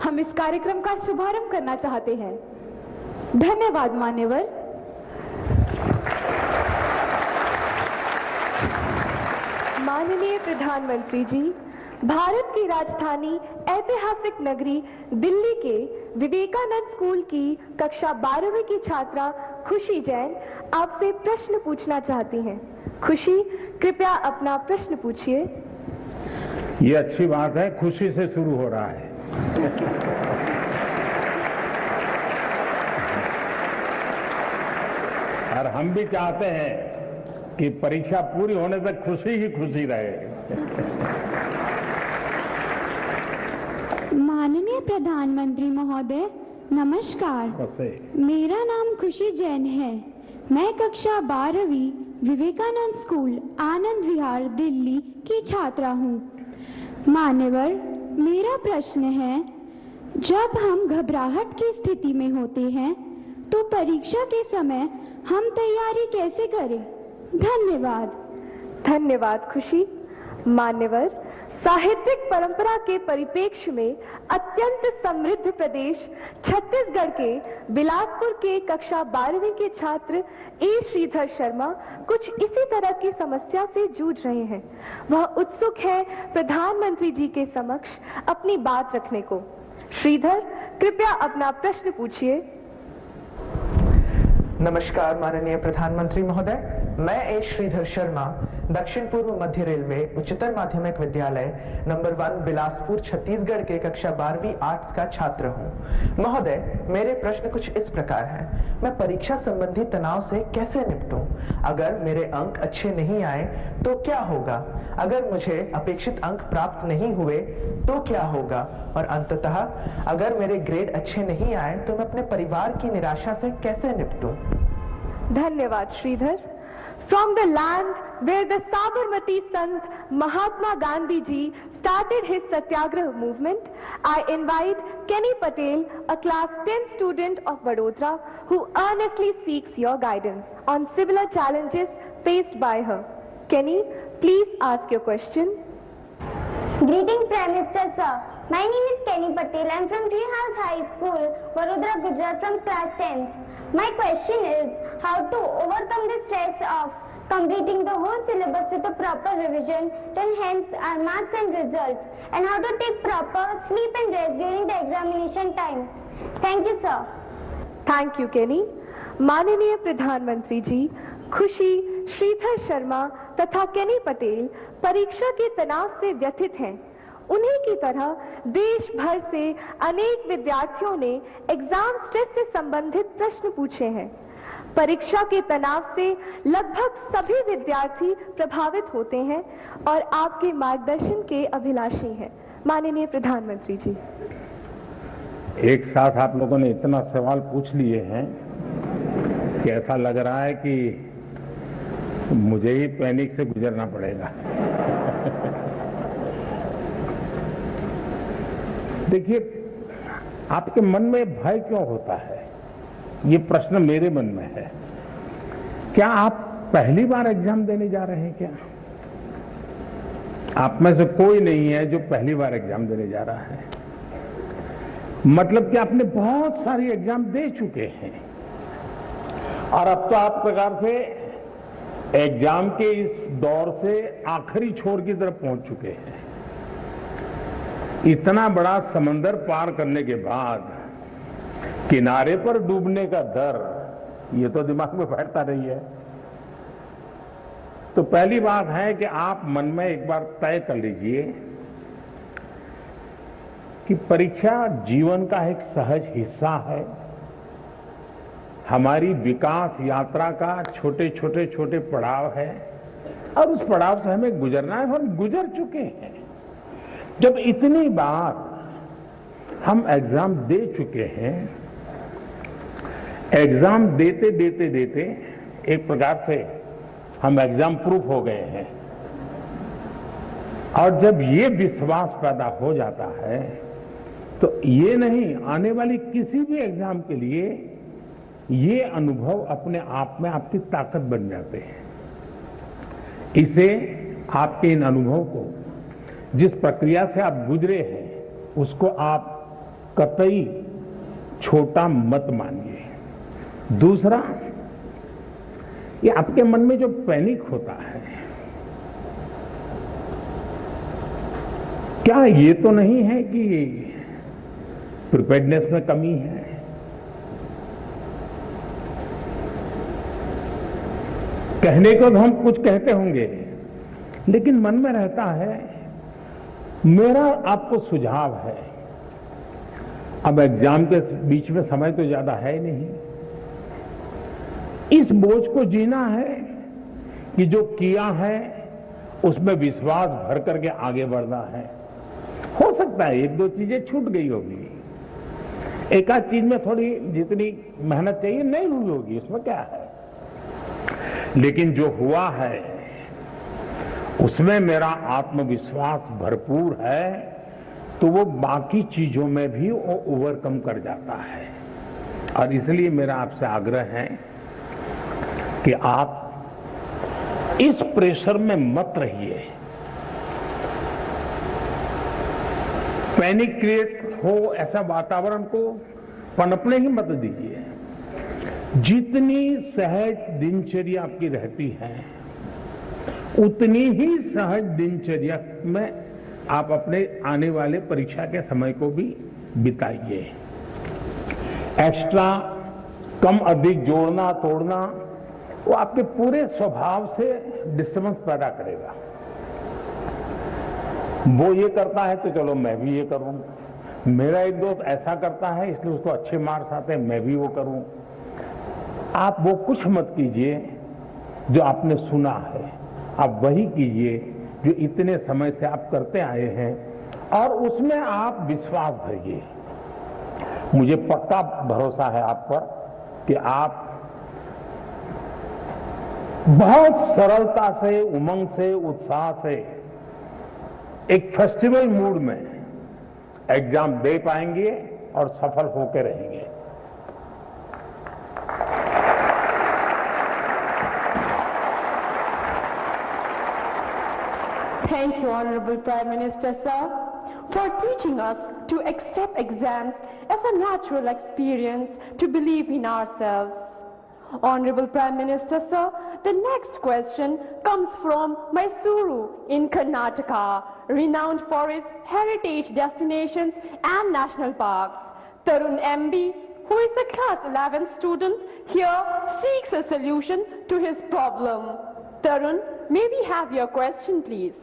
हम इस कार्यक्रम का शुभारंभ करना चाहते हैं। धन्यवाद मान्यवर। माननीय प्रधानमंत्री जी, भारत की राजधानी ऐतिहासिक नगरी दिल्ली के विवेकानंद स्कूल की कक्षा 12वीं की छात्रा खुशी जैन आपसे प्रश्न पूछना चाहती हैं। खुशी, कृपया अपना प्रश्न पूछिए। ये अच्छी बात है, खुशी से शुरू हो रहा है। और हम भी चाहते हैं कि परीक्षा पूरी होने तक खुशी ही खुशी रहे। माननीय प्रधानमंत्री महोदय, नमस्कार। मेरा नाम खुशी जैन है। मैं कक्षा 12वीं विवेकानंद स्कूल आनंद विहार दिल्ली की छात्रा हूँ। मान्यवर, मेरा प्रश्न है, जब हम घबराहट की स्थिति में होते हैं तो परीक्षा के समय हम तैयारी कैसे करें? धन्यवाद। धन्यवाद खुशी। मान्यवर, साहित्यिक परंपरा के परिप्रेक्ष्य में अत्यंत समृद्ध प्रदेश छत्तीसगढ़ के बिलासपुर के कक्षा 12वीं के छात्र ए श्रीधर शर्मा कुछ इसी तरह की समस्या से जूझ रहे हैं। वह उत्सुक है प्रधानमंत्री जी के समक्ष अपनी बात रखने को। श्रीधर, कृपया अपना प्रश्न पूछिए। नमस्कार माननीय प्रधानमंत्री महोदय, मैं ए श्रीधर शर्मा दक्षिण पूर्व मध्य रेलवे उच्चतर माध्यमिक विद्यालय नंबर 1 बिलासपुर छत्तीसगढ़ के कक्षा 12वीं आर्ट्स का छात्र हूं। महोदय, मेरे प्रश्न कुछ इस प्रकार हैं। मैं परीक्षा संबंधी तनाव से कैसे निपटूं? अगर मेरे अंक अच्छे नहीं आए तो क्या होगा? अगर मुझे अपेक्षित अंक प्राप्त नहीं हुए तो क्या होगा? और अंततः अगर मेरे ग्रेड अच्छे नहीं आए तो मैं अपने परिवार की निराशा से कैसे निपटूं? धन्यवाद Shridhar. From the land where the Sabarmati Sant Mahatma Gandhi ji started his Satyagraha movement, I invite Kenny Patel, a class 10 student of Vadodara, who earnestly seeks your guidance on similar challenges faced by her. Kenny, please ask your question. Greeting Prime Minister sir. My name is Kenny Patel. I am from Treehouse High School, Vadodara, Gujarat from class 10th. My question is how to overcome the stress of completing the whole syllabus with a proper revision to enhance our marks and result, and how to take proper sleep and rest during the examination time. Thank you sir. Thank you Kenny. माननीय प्रधानमंत्री जी, खुशी, श्रीधर शर्मा तथा केनी पटेल परीक्षा के तनाव से व्यथित हैं। उन्हीं की तरह देश भर से अनेक विद्यार्थियों ने एग्जाम स्ट्रेस से संबंधित प्रश्न पूछे हैं। परीक्षा के तनाव से लगभग सभी विद्यार्थी प्रभावित होते हैं और आपके मार्गदर्शन के अभिलाषी हैं। माननीय प्रधानमंत्री जी, एक साथ आप लोगों ने इतना सवाल पूछ लिए हैं कि ऐसा लग रहा है कि मुझे ही पैनिक से गुजरना पड़ेगा। देखिए, आपके मन में भय क्यों होता है, ये प्रश्न मेरे मन में है। क्या आप पहली बार एग्जाम देने जा रहे हैं? क्या आप में से कोई नहीं है जो पहली बार एग्जाम देने जा रहा है? मतलब कि आपने बहुत सारी एग्जाम दे चुके हैं और अब तो आप प्रकार से एग्जाम के इस दौर से आखिरी छोर की तरफ पहुंच चुके हैं। इतना बड़ा समंदर पार करने के बाद किनारे पर डूबने का डर, ये तो दिमाग में बैठता नहीं है। तो पहली बात है कि आप मन में एक बार तय कर लीजिए कि परीक्षा जीवन का एक सहज हिस्सा है। हमारी विकास यात्रा का छोटे छोटे छोटे पड़ाव है और उस पड़ाव से हमें गुजरना है। हम गुजर चुके हैं। जब इतनी बार हम एग्जाम दे चुके हैं, एग्जाम देते देते देते एक प्रकार से हम एग्जाम प्रूफ हो गए हैं। और जब ये विश्वास पैदा हो जाता है तो ये नहीं, आने वाली किसी भी एग्जाम के लिए ये अनुभव अपने आप में आपकी ताकत बन जाते हैं। इसे, आपके इन अनुभव को, जिस प्रक्रिया से आप गुजरे हैं, उसको आप कतई छोटा मत मानिए। दूसरा, ये आपके मन में जो पैनिक होता है, क्या ये तो नहीं है कि प्रिपेयर्डनेस में कमी है? कहने को तो हम कुछ कहते होंगे, लेकिन मन में रहता है। मेरा आपको सुझाव है, अब एग्जाम के बीच में समय तो ज्यादा है ही नहीं, इस बोझ को जीना है कि जो किया है उसमें विश्वास भर करके आगे बढ़ना है। हो सकता है एक दो चीजें छूट गई होगी, एक आध चीज में थोड़ी जितनी मेहनत चाहिए नहीं हुई होगी, उसमें क्या है, लेकिन जो हुआ है उसमें मेरा आत्मविश्वास भरपूर है, तो वो बाकी चीजों में भी वो ओवरकम कर जाता है। और इसलिए मेरा आपसे आग्रह है कि आप इस प्रेशर में मत रहिए, पैनिक क्रिएट हो ऐसा वातावरण को पनपने ही मत दीजिए। जितनी सहज दिनचर्या आपकी रहती है उतनी ही सहज दिनचर्या में आप अपने आने वाले परीक्षा के समय को भी बिताइए। एक्स्ट्रा कम अधिक जोड़ना तोड़ना वो आपके पूरे स्वभाव से डिस्टर्बेंस पैदा करेगा। वो ये करता है तो चलो मैं भी ये करूं, मेरा एक दोस्त ऐसा करता है इसलिए उसको अच्छे मार्क्स आते हैं, मैं भी वो करूं। आप वो कुछ मत कीजिए जो आपने सुना है, आप वही कीजिए जो इतने समय से आप करते आए हैं, और उसमें आप विश्वास भरिए। मुझे पक्का भरोसा है आप पर कि आप बहुत सरलता से, उमंग से, उत्साह से, एक फेस्टिवल मूड में एग्जाम दे पाएंगे और सफल होकर रहेंगे। Thank you, Honorable Prime Minister, sir, for teaching us to accept exams as a natural experience, to believe in ourselves. Honorable Prime Minister, sir, the next question comes from Mysuru in Karnataka, renowned for its heritage destinations and national parks. Tarun MB, who is a class 11 student here, seeks a solution to his problem. Tarun, may we have your question, please?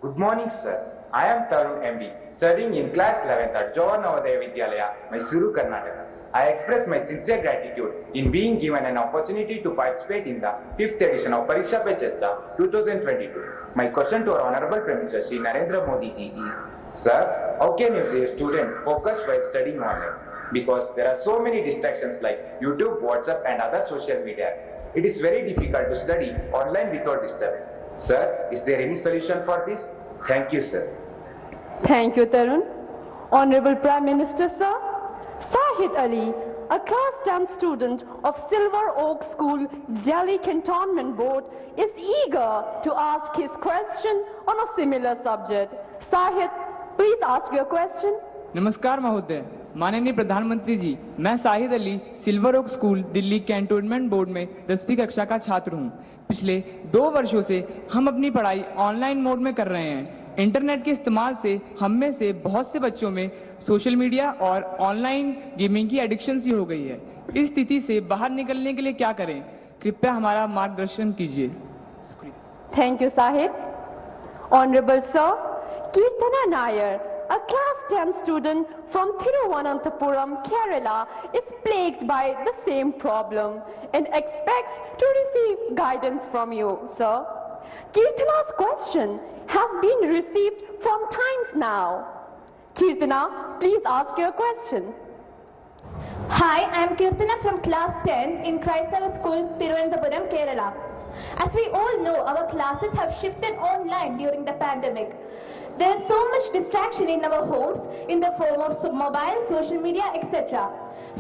Good morning, sir. I am Tarun MB, studying in class 11th at Jawahar Navodaya Vidyalaya, Mysuru, Karnataka. I express my sincere gratitude in being given an opportunity to participate in the 5th edition of Pariksha Pe Charcha 2022. My question to our Honorable Prime Minister Shri Narendra Modi ji is, sir, how can you say a student focus while studying online? Because there are so many distractions like YouTube, WhatsApp and other social media. It is very difficult to study online without disturbance. Sir, is there any solution for this? Thank you, sir. Thank you, Tarun. Honorable Prime Minister, sir, Sahid Ali, a class 10 student of Silver Oak School, Delhi Cantonment Board, is eager to ask his question on a similar subject. Sahid, please ask your question. नमस्कार महोदय, माननीय प्रधानमंत्री जी, मैं Sahid Ali silver oak school Delhi cantonment board में 10वीं कक्षा का छात्र हूं। पिछले 2 वर्षों से हम अपनी पढ़ाई ऑनलाइन मोड में कर रहे हैं। इंटरनेट के इस्तेमाल से हम में से बहुत से बच्चों में सोशल मीडिया और ऑनलाइन गेमिंग की एडिक्शन सी हो गई है। इस स्थिति से बाहर निकलने के लिए क्या करें? कृपया हमारा मार्गदर्शन कीजिए। Thank you, Sahid. Honorable Sir, Kirtana Nair, a class 10 student from Thiruvananthapuram, Kerala, is plagued by the same problem and expects to receive guidance from you, sir. Kirtana's question has been received from times now. Kirtana, please ask your question. Hi, I am Kirtana from class 10 in Christ School, Thiruvananthapuram, Kerala. As we all know, our classes have shifted online during the pandemic. There is so much distraction in our homes in the form of mobile, social media, etc.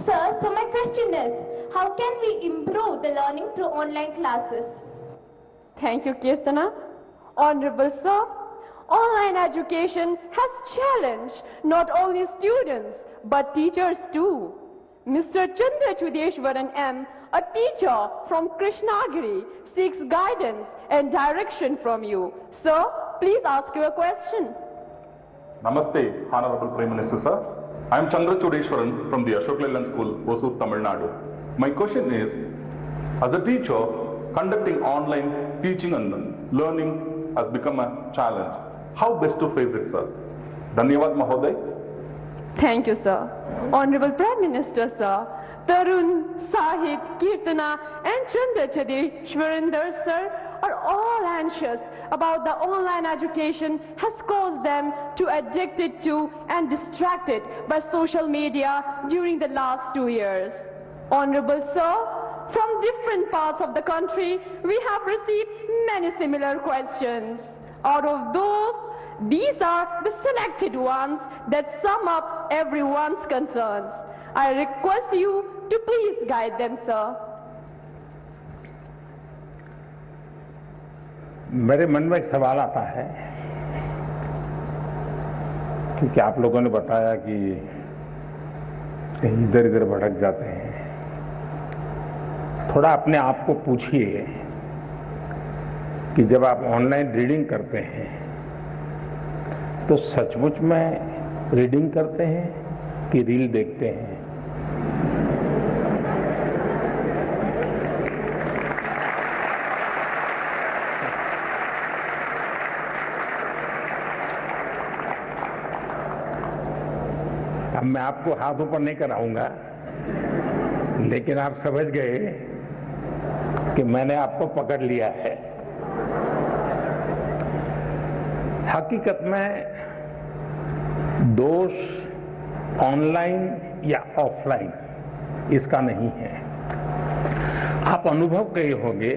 Sir, so my question is, how can we improve the learning through online classes? Thank you, Kirtana. Honorable Sir, online education has challenged not only students but teachers too. Mr. Chandra Chudeshwaran M., a teacher from Krishnagiri, seeks guidance and direction from you. Sir, please ask your question. Namaste, Honorable Prime Minister Sir. I am Chandrachud Ishwaran from the Ashok Leyland School, Hosur, Tamil Nadu. My question is, as a teacher, conducting online teaching and learning has become a challenge. How best to face it, sir? Dhanyavad Mahoday. Thank you, sir. Honorable Prime Minister, sir, Tarun, Sahit, Kirtana and Chandrachadeshwarinder, sir, are all anxious about the online education has caused them to addicted to and distracted by social media during the last 2 years. Honorable sir, from different parts of the country, we have received many similar questions. Out of those, these are the selected ones that sum up everyone's concerns. I request you to please guide them, sir. मेरे मन में एक सवाल आता है, क्योंकि आप लोगों ने बताया कि कहीं इधर इधर भटक जाते हैं। थोड़ा अपने आप को पूछिए कि जब आप ऑनलाइन रीडिंग करते हैं तो सचमुच में रीडिंग करते हैं कि रील देखते हैं? अब मैं आपको हाथ ऊपर नहीं कराऊंगा, लेकिन आप समझ गए कि मैंने आपको पकड़ लिया है। हकीकत में दोष ऑनलाइन या ऑफलाइन इसका नहीं है। आप अनुभव किए होंगे,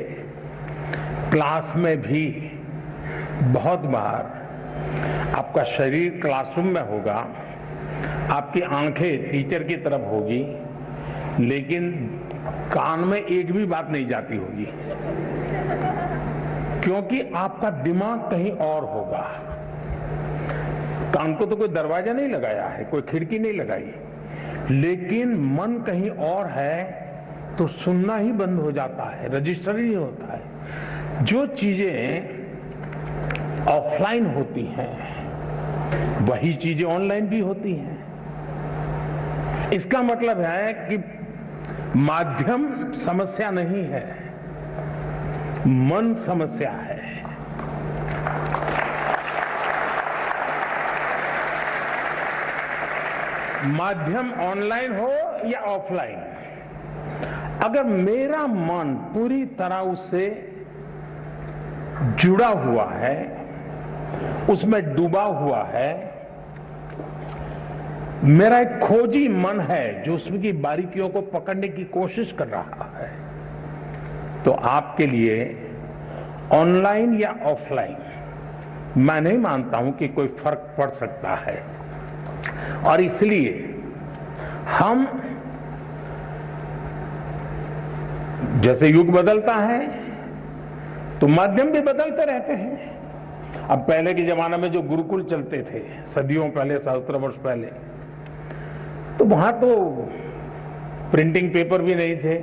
क्लास में भी बहुत बार आपका शरीर क्लासरूम में होगा, आपकी आंखें टीचर की तरफ होगी, लेकिन कान में एक भी बात नहीं जाती होगी, क्योंकि आपका दिमाग कहीं और होगा। कान को तो कोई दरवाजा नहीं लगाया है, कोई खिड़की नहीं लगाई, लेकिन मन कहीं और है तो सुनना ही बंद हो जाता है, रजिस्टर ही होता है। जो चीजें ऑफलाइन होती हैं वही चीजें ऑनलाइन भी होती हैं। इसका मतलब है कि माध्यम समस्या नहीं है, मन समस्या है। माध्यम ऑनलाइन हो या ऑफलाइन, अगर मेरा मन पूरी तरह उससे जुड़ा हुआ है, उसमें डूबा हुआ है, मेरा एक खोजी मन है जो उसमें की बारीकियों को पकड़ने की कोशिश कर रहा है, तो आपके लिए ऑनलाइन या ऑफलाइन मैं नहीं मानता हूं कि कोई फर्क पड़ सकता है। और इसलिए हम, जैसे युग बदलता है तो माध्यम भी बदलते रहते हैं। अब पहले के जमाने में जो गुरुकुल चलते थे, सदियों पहले, सहस्त्र वर्ष पहले, तो वहां तो प्रिंटिंग पेपर भी नहीं थे,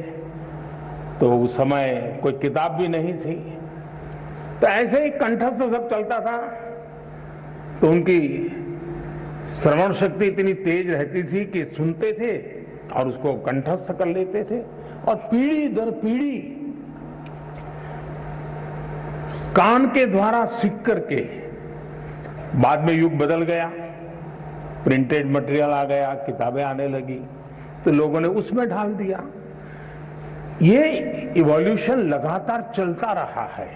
तो उस समय कोई किताब भी नहीं थी, तो ऐसे ही कंठस्थ सब चलता था। तो उनकी श्रवण शक्ति इतनी तेज रहती थी कि सुनते थे और उसको कंठस्थ कर लेते थे, और पीढ़ी दर पीढ़ी कान के द्वारा सीख करके, बाद में युग बदल गया, प्रिंटेड मटेरियल आ गया, किताबें आने लगी, तो लोगों ने उसमें ढाल दिया। ये इवोल्यूशन लगातार चलता रहा है,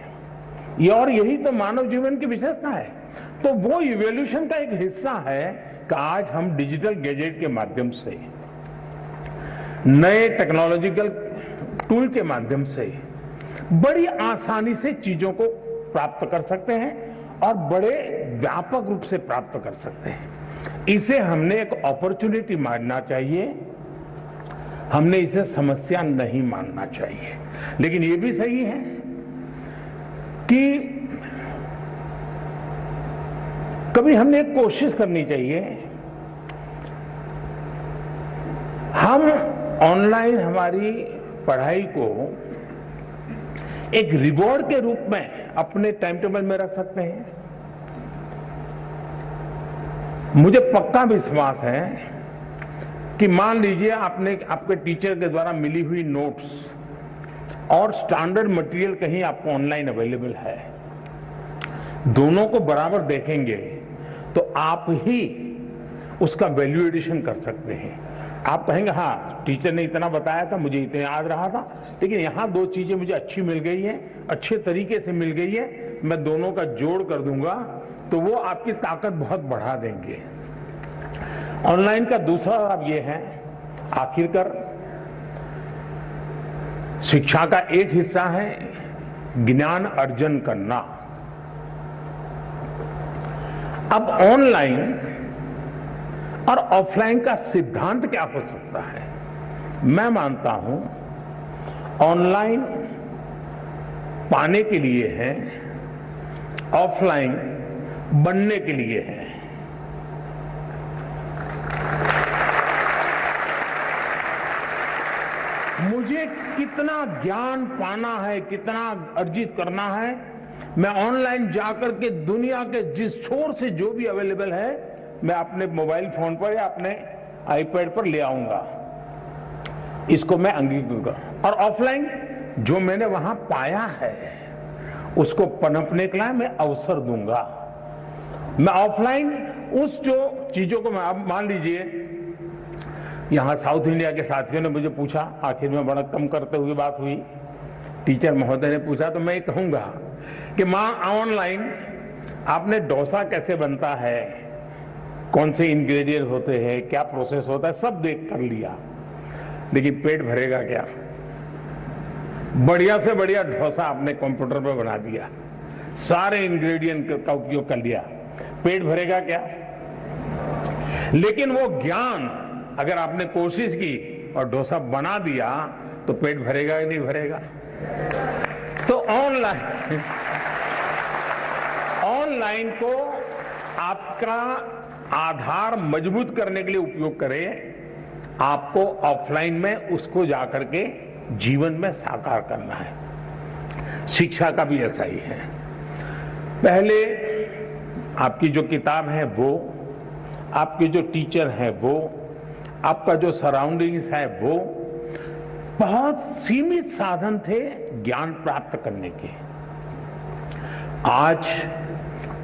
ये, और यही तो मानव जीवन की विशेषता है। तो वो इवोल्यूशन का एक हिस्सा है कि आज हम डिजिटल गैजेट के माध्यम से, नए टेक्नोलॉजिकल टूल के माध्यम से बड़ी आसानी से चीजों को प्राप्त कर सकते हैं और बड़े व्यापक रूप से प्राप्त कर सकते हैं। इसे हमने एक अपॉर्चुनिटी मानना चाहिए, हमने इसे समस्या नहीं मानना चाहिए। लेकिन ये भी सही है कि कभी हमने एक कोशिश करनी चाहिए, हम ऑनलाइन हमारी पढ़ाई को एक रिवॉर्ड के रूप में अपने टाइम टेबल में रख सकते हैं। मुझे पक्का विश्वास है कि मान लीजिए आपके टीचर के द्वारा मिली हुई नोट्स और स्टैंडर्ड मटेरियल कहीं आपको ऑनलाइन अवेलेबल है, दोनों को बराबर देखेंगे तो आप ही उसका वैल्यू एडिशन कर सकते हैं। आप कहेंगे हाँ टीचर ने इतना बताया था, मुझे इतना याद रहा था, लेकिन यहाँ 2 चीजें मुझे अच्छी मिल गई है, अच्छे तरीके से मिल गई है, मैं दोनों का जोड़ कर दूंगा, तो वो आपकी ताकत बहुत बढ़ा देंगे। ऑनलाइन का दूसरा लाभ ये है, आखिरकार शिक्षा का एक हिस्सा है ज्ञान अर्जन करना। अब ऑनलाइन और ऑफलाइन का सिद्धांत क्या हो सकता है? मैं मानता हूं ऑनलाइन पाने के लिए है, ऑफलाइन बनने के लिए है। मुझे कितना ज्ञान पाना है, कितना अर्जित करना है, मैं ऑनलाइन जाकर के दुनिया के जिस छोर से जो भी अवेलेबल है मैं अपने मोबाइल फोन पर या अपने आईपैड पर ले आऊंगा, इसको मैं अंगीकार करूं। और ऑफलाइन जो मैंने वहां पाया है उसको पनपने के लिए मैं अवसर दूंगा। मैं ऑफलाइन उस जो चीजों को, मैं अब मान लीजिए यहां साउथ इंडिया के साथियों ने मुझे पूछा, आखिर में बड़ा कम करते हुए बात हुई, टीचर महोदय ने पूछा, तो मैं कहूंगा कि मां ऑनलाइन आपने डोसा कैसे बनता है, कौन से इंग्रेडिएंट होते हैं, क्या प्रोसेस होता है, सब देख कर लिया, लेकिन पेट भरेगा क्या? बढ़िया से बढ़िया डोसा आपने कंप्यूटर पर बना दिया, सारे इंग्रेडिएंट का उपयोग कर लिया, पेट भरेगा क्या? लेकिन वो ज्ञान अगर आपने कोशिश की और डोसा बना दिया तो पेट भरेगा या नहीं भरेगा? तो ऑनलाइन को आपका आधार मजबूत करने के लिए उपयोग करें, आपको ऑफलाइन में उसको जाकर के जीवन में साकार करना है। शिक्षा का भी ऐसा ही है। पहले आपकी जो किताब है वो, आपके जो टीचर है वो, आपका जो सराउंडिंग्स है वो, बहुत सीमित साधन थे ज्ञान प्राप्त करने के। आज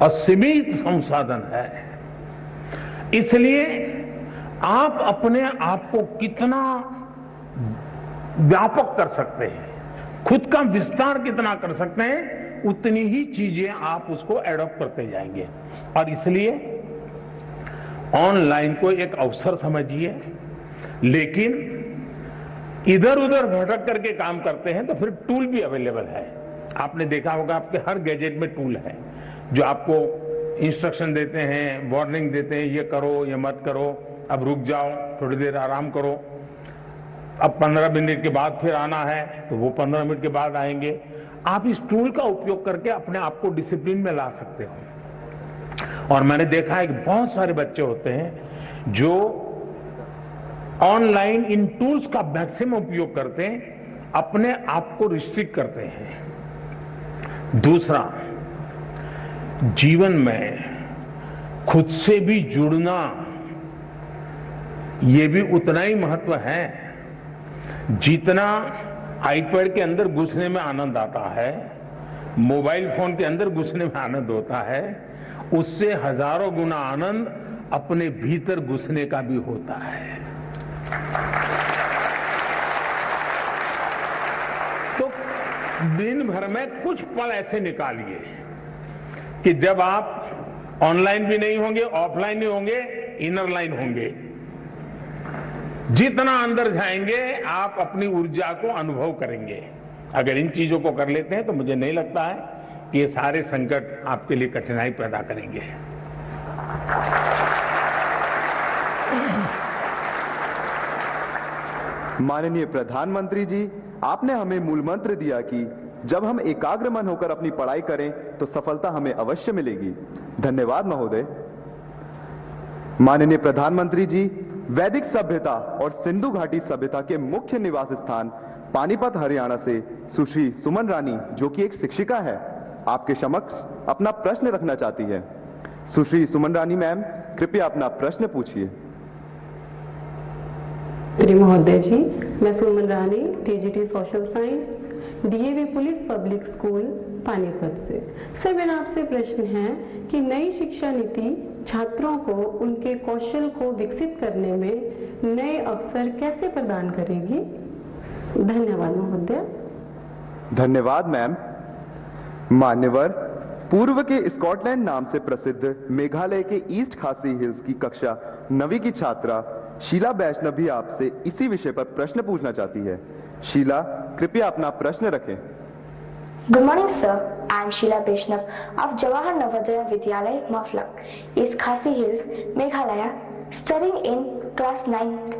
असीमित संसाधन है, इसलिए आप अपने आप को कितना व्यापक कर सकते हैं, खुद का विस्तार कितना कर सकते हैं, उतनी ही चीजें आप उसको एडॉप्ट करते जाएंगे। और इसलिए ऑनलाइन को एक अवसर समझिए, लेकिन इधर उधर भटक करके काम करते हैं तो फिर टूल भी अवेलेबल है। आपने देखा होगा आपके हर गैजेट में टूल है जो आपको इंस्ट्रक्शन देते हैं, वार्निंग देते हैं, ये करो, ये मत करो, अब रुक जाओ, थोड़ी देर आराम करो, अब 15 मिनट के बाद फिर आना है तो वो 15 मिनट के बाद आएंगे। आप इस टूल का उपयोग करके अपने आप को डिसिप्लिन में ला सकते हो। और मैंने देखा है कि बहुत सारे बच्चे होते हैं जो ऑनलाइन इन टूल्स का मैक्सिमम उपयोग करते हैं, अपने आप को रिस्ट्रिक्ट करते हैं। दूसरा, जीवन में खुद से भी जुड़ना, ये भी उतना ही महत्व है जितना आईपैड के अंदर घुसने में आनंद आता है, मोबाइल फोन के अंदर घुसने में आनंद होता है, उससे हजारों गुना आनंद अपने भीतर घुसने का भी होता है। तो दिन भर में कुछ पल ऐसे निकालिए कि जब आप ऑनलाइन भी नहीं होंगे, ऑफलाइन नहीं होंगे, इनर लाइन होंगे। जितना अंदर जाएंगे आप अपनी ऊर्जा को अनुभव करेंगे। अगर इन चीजों को कर लेते हैं तो मुझे नहीं लगता है कि ये सारे संकट आपके लिए कठिनाई पैदा करेंगे। माननीय प्रधानमंत्री जी, आपने हमें मूल मंत्र दिया कि जब हम एकाग्र मन होकर अपनी पढ़ाई करें तो सफलता हमें अवश्य मिलेगी। धन्यवाद महोदय। माननीय प्रधानमंत्री जी, वैदिक सभ्यता और सिंधु घाटी सभ्यता के मुख्य निवास स्थान पानीपत हरियाणा से सुश्री सुमन रानी, जो कि एक शिक्षिका है, आपके समक्ष अपना प्रश्न रखना चाहती है। सुश्री सुमन रानी मैम, कृपया अपना प्रश्न पूछिए। श्री महोदय जी, मैं Suman Rani, TGT social science, DAV police public school Panipat से। सर, मेरा आपसे प्रश्न है कि नई शिक्षा नीति छात्रों को उनके कौशल को विकसित करने में नए अवसर कैसे प्रदान करेगी? धन्यवाद महोदय। धन्यवाद मैम। मान्यवर, पूर्व के स्कॉटलैंड नाम से प्रसिद्ध मेघालय के ईस्ट खासी हिल्स की कक्षा 9वीं की छात्रा शीला वैष्णव भी आपसे इसी विषय पर प्रश्न पूछना चाहती है। शीला, कृपया अपना प्रश्न रखें। Good morning, sir. I am Sheila Vaishnav of Jawahar Navodaya Vidyalaya, Maflak, East Khasi Hills, Meghalaya, studying in class 9th.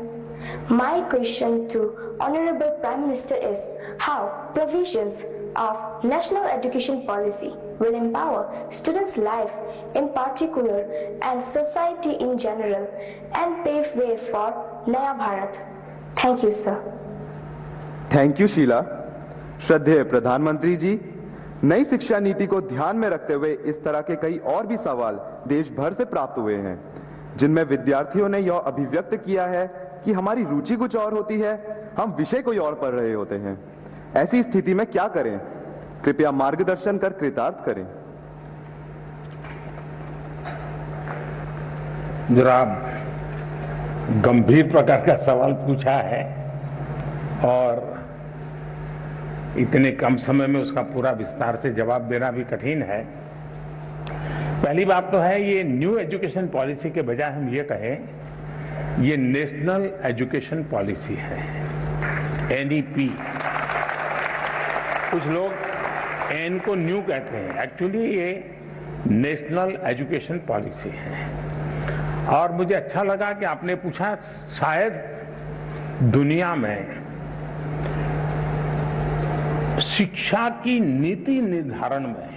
My question to Honorable Prime Minister is how provisions of National Education Policy will empower students' lives in particular and society in general and pave way for Naya Bharat. Thank you, sir. Thank you Sheela. श्रद्धेय प्रधानमंत्री जी, नई शिक्षा नीति को ध्यान में रखते हुए इस तरह के कई और भी सवाल देश भर से प्राप्त हुए हैं, जिनमें विद्यार्थियों ने यह अभिव्यक्त किया है कि हमारी रुचि कुछ और होती है, हम विषय कोई और पढ़ रहे होते हैं। ऐसी स्थिति में क्या करें? कृपया मार्गदर्शन कर कृतार्थ करें। जरा गंभीर प्रकार का सवाल पूछा है और इतने कम समय में उसका पूरा विस्तार से जवाब देना भी कठिन है। पहली बात तो है, ये न्यू एजुकेशन पॉलिसी के बजाय हम ये कहें ये नेशनल एजुकेशन पॉलिसी है, एनईपी। कुछ लोग एन को न्यू कहते हैं, एक्चुअली ये नेशनल एजुकेशन पॉलिसी है। और मुझे अच्छा लगा कि आपने पूछा, शायद दुनिया में शिक्षा की नीति निर्धारण में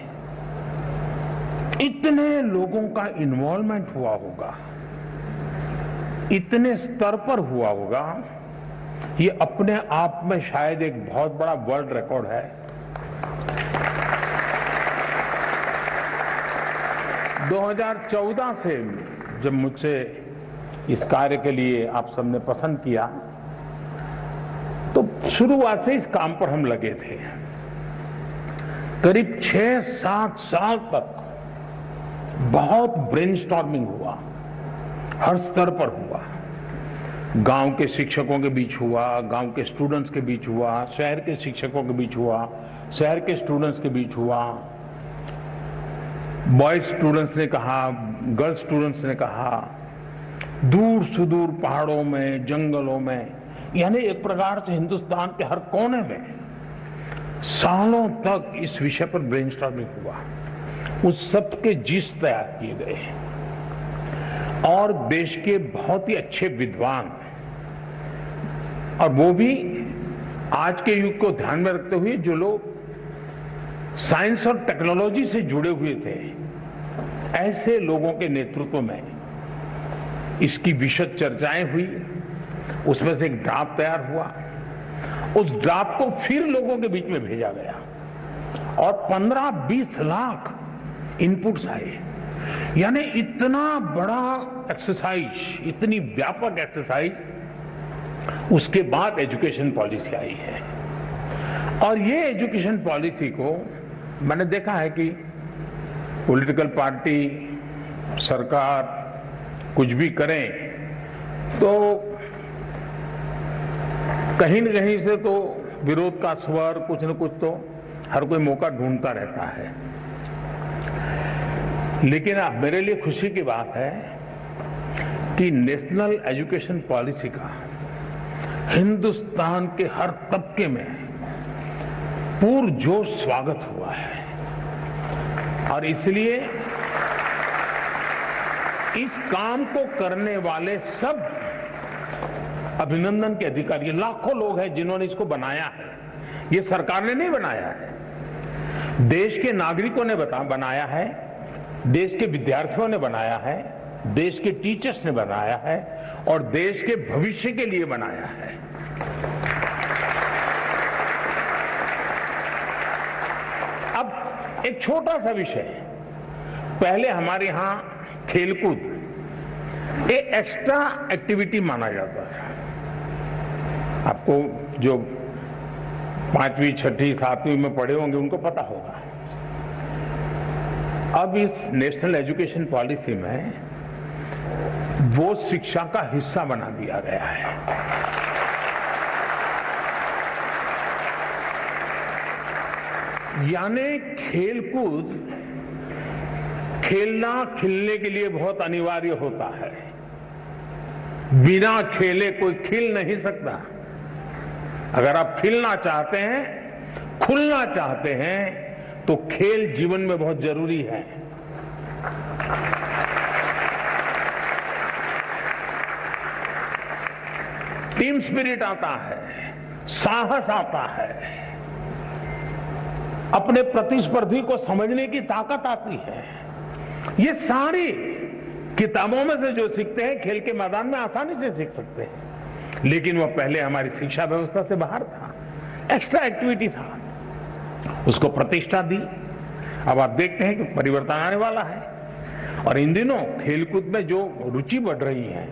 इतने लोगों का इन्वॉल्वमेंट हुआ होगा, इतने स्तर पर हुआ होगा, ये अपने आप में शायद एक बहुत बड़ा वर्ल्ड रिकॉर्ड है। 2014 से जब मुझसे इस कार्य के लिए आप सबने पसंद किया, तो शुरुआत से इस काम पर हम लगे थे। करीब 6-7 साल तक बहुत ब्रेनस्टॉर्मिंग हुआ, हर स्तर पर हुआ। गांव के शिक्षकों के बीच हुआ, गांव के स्टूडेंट्स के बीच हुआ, शहर के शिक्षकों के बीच हुआ, शहर के स्टूडेंट्स के बीच हुआ। बॉयज स्टूडेंट्स ने कहा, गर्ल्स स्टूडेंट्स ने कहा, दूर सुदूर पहाड़ों में, जंगलों में, यानी एक प्रकार से हिंदुस्तान के हर कोने में सालों तक इस विषय पर ब्रेनस्टॉर्मिंग हुआ। उस सब के जिस तैयार किए गए और देश के बहुत ही अच्छे विद्वान, और वो भी आज के युग को ध्यान में रखते हुए जो लोग साइंस और टेक्नोलॉजी से जुड़े हुए थे, ऐसे लोगों के नेतृत्व में इसकी विशद चर्चाएं हुई। उसमें से एक ड्राफ्ट तैयार हुआ, उस ड्राफ्ट को फिर लोगों के बीच में भेजा गया और 15-20 लाख इनपुट्स आए। यानी इतना बड़ा एक्सरसाइज, इतनी व्यापक एक्सरसाइज, उसके बाद एजुकेशन पॉलिसी आई है। और ये एजुकेशन पॉलिसी को मैंने देखा है कि पॉलिटिकल पार्टी, सरकार कुछ भी करें तो कहीं न कहीं से तो विरोध का स्वर, कुछ न कुछ तो हर कोई मौका ढूंढता रहता है। लेकिन अब मेरे लिए खुशी की बात है कि नेशनल एजुकेशन पॉलिसी का हिंदुस्तान के हर तबके में पुरजोश स्वागत हुआ है। और इसलिए इस काम को करने वाले सब अभिनंदन के अधिकारी, लाखों लोग हैं जिन्होंने इसको बनाया है। ये सरकार ने नहीं बनाया है, देश के नागरिकों ने बनाया है, देश के विद्यार्थियों ने बनाया है, देश के टीचर्स ने बनाया है और देश के भविष्य के लिए बनाया है। अब एक छोटा सा विषय, पहले हमारे यहां खेलकूद एक एक्स्ट्रा एक्टिविटी माना जाता था। आपको जो 5वीं, 6ठी, 7वीं में पढ़े होंगे उनको पता होगा। अब इस नेशनल एजुकेशन पॉलिसी में वो शिक्षा का हिस्सा बना दिया गया है। यानी खेलकूद खेलना खिलने के लिए बहुत अनिवार्य होता है। बिना खेले कोई खिल नहीं सकता। अगर आप खिलना चाहते हैं, खुलना चाहते हैं, तो खेल जीवन में बहुत जरूरी है। टीम स्पिरिट आता है, साहस आता है, अपने प्रतिस्पर्धी को समझने की ताकत आती है। ये सारी किताबों में से जो सीखते हैं खेल के मैदान में आसानी से सीख सकते हैं, लेकिन वो पहले हमारी शिक्षा व्यवस्था से बाहर था, एक्स्ट्रा एक्टिविटी था, उसको प्रतिष्ठा दी। अब आप देखते हैं कि परिवर्तन आने वाला है और इन दिनों खेलकूद में जो रुचि बढ़ रही है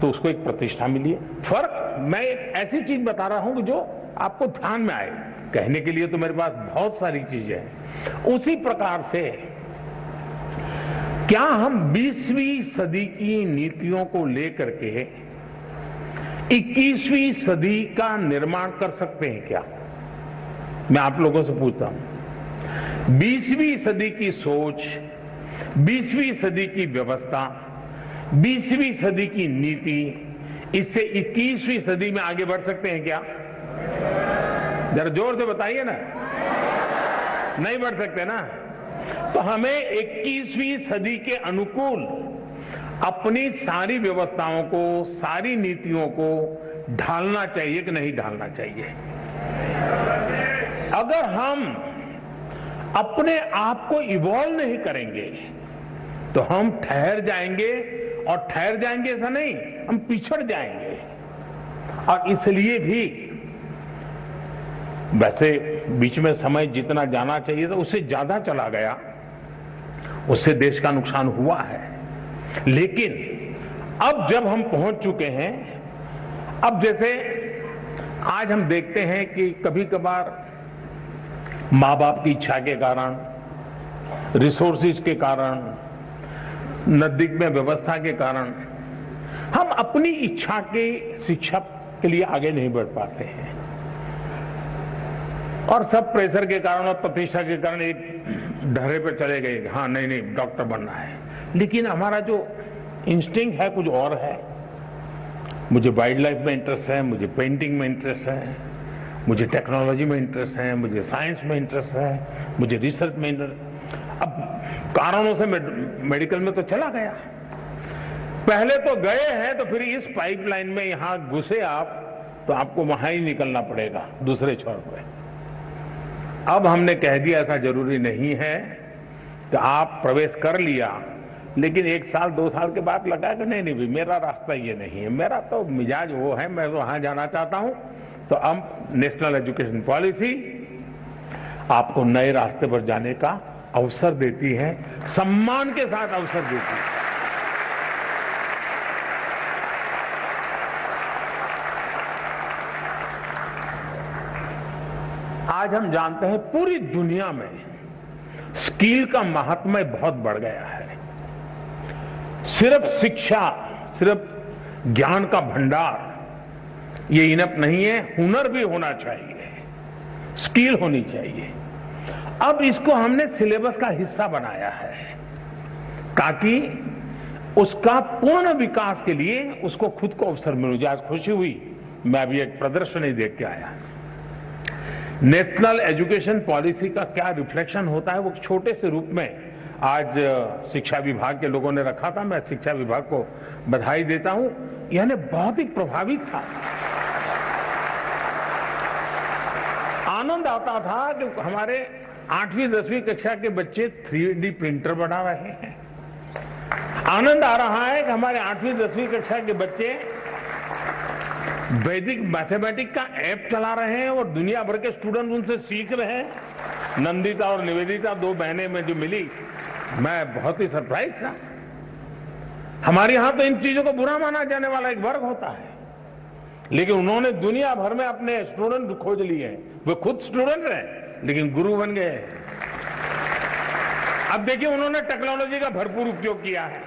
तो उसको एक प्रतिष्ठा मिली है। फर्क मैं एक ऐसी चीज बता रहा हूं कि जो आपको ध्यान में आए। कहने के लिए तो मेरे पास बहुत सारी चीजें हैं। उसी प्रकार से क्या हम 20वीं सदी की नीतियों को लेकर के 21वीं सदी का निर्माण कर सकते हैं क्या? मैं आप लोगों से पूछता हूं। 20वीं सदी की सोच, 20वीं सदी की व्यवस्था, 20वीं सदी की नीति, इससे 21वीं सदी में आगे बढ़ सकते हैं क्या? जरा जोर से बताइए ना। नहीं बढ़ सकते ना। तो हमें 21वीं सदी के अनुकूल अपनी सारी व्यवस्थाओं को, सारी नीतियों को ढालना चाहिए कि नहीं ढालना चाहिए? अगर हम अपने आप को इवॉल्व नहीं करेंगे तो हम ठहर जाएंगे, और ठहर जाएंगे ऐसा नहीं, हम पिछड़ जाएंगे। और इसलिए भी वैसे बीच में समय जितना जाना चाहिए था उससे ज्यादा चला गया, उससे देश का नुकसान हुआ है। लेकिन अब जब हम पहुंच चुके हैं, अब जैसे आज हम देखते हैं कि कभी कभार माँ बाप की इच्छा के कारण, रिसोर्सेज के कारण, नजदीक में व्यवस्था के कारण हम अपनी इच्छा के शिक्षा के लिए आगे नहीं बढ़ पाते हैं, और सब प्रेशर के कारण और प्रतिष्ठा के कारण एक ढर्रे पर चले गए। हाँ, नहीं डॉक्टर बनना है, लेकिन हमारा जो इंस्टिंक्ट है कुछ और है। मुझे वाइल्ड लाइफ में इंटरेस्ट है, मुझे पेंटिंग में इंटरेस्ट है, मुझे टेक्नोलॉजी में इंटरेस्ट है, मुझे साइंस में इंटरेस्ट है, मुझे रिसर्च में इंटरेस्ट। अब कारणों से मेडिकल में तो चला गया, पहले तो गए हैं, तो फिर इस पाइपलाइन में यहां घुसे आप तो आपको वहां ही निकलना पड़ेगा दूसरे छोर पे। अब हमने कह दिया ऐसा जरूरी नहीं है कि आप प्रवेश कर लिया, लेकिन 1 साल 2 साल के बाद लगा कि नहीं भाई मेरा रास्ता ये नहीं है, मेरा तो मिजाज वो है, मैं तो वहां जाना चाहता हूं। तो अब नेशनल एजुकेशन पॉलिसी आपको नए रास्ते पर जाने का अवसर देती है, सम्मान के साथ अवसर देती है। आज हम जानते हैं पूरी दुनिया में स्किल का महात्म्य बहुत बढ़ गया है। सिर्फ शिक्षा, सिर्फ ज्ञान का भंडार ये इनफ नहीं है, हुनर भी होना चाहिए, स्किल होनी चाहिए। अब इसको हमने सिलेबस का हिस्सा बनाया है ताकि उसका पूर्ण विकास के लिए उसको खुद को अवसर मिल जाए। आज खुशी हुई, मैं अभी एक प्रदर्शनी देख के आया। नेशनल एजुकेशन पॉलिसी का क्या रिफ्लेक्शन होता है वो छोटे से रूप में आज शिक्षा विभाग के लोगों ने रखा था। मैं शिक्षा विभाग को बधाई देता हूं, यानी बहुत ही प्रभावित था। आनंद आता था कि हमारे 8वीं 10वीं कक्षा के बच्चे 3D प्रिंटर बना रहे हैं। आनंद आ रहा है कि हमारे 8वीं 10वीं कक्षा के बच्चे वैदिक मैथमेटिक्स का ऐप चला रहे हैं और दुनिया भर के स्टूडेंट उनसे सीख रहे हैं। नंदिता और निवेदिता 2 बहनें में जो मिली, मैं बहुत ही सरप्राइज था। हमारे यहां तो इन चीजों को बुरा माना जाने वाला एक वर्ग होता है, लेकिन उन्होंने दुनिया भर में अपने स्टूडेंट खोज लिए हैं। वे खुद स्टूडेंट हैं लेकिन गुरु बन गए हैं। अब देखिए, उन्होंने टेक्नोलॉजी का भरपूर उपयोग किया है।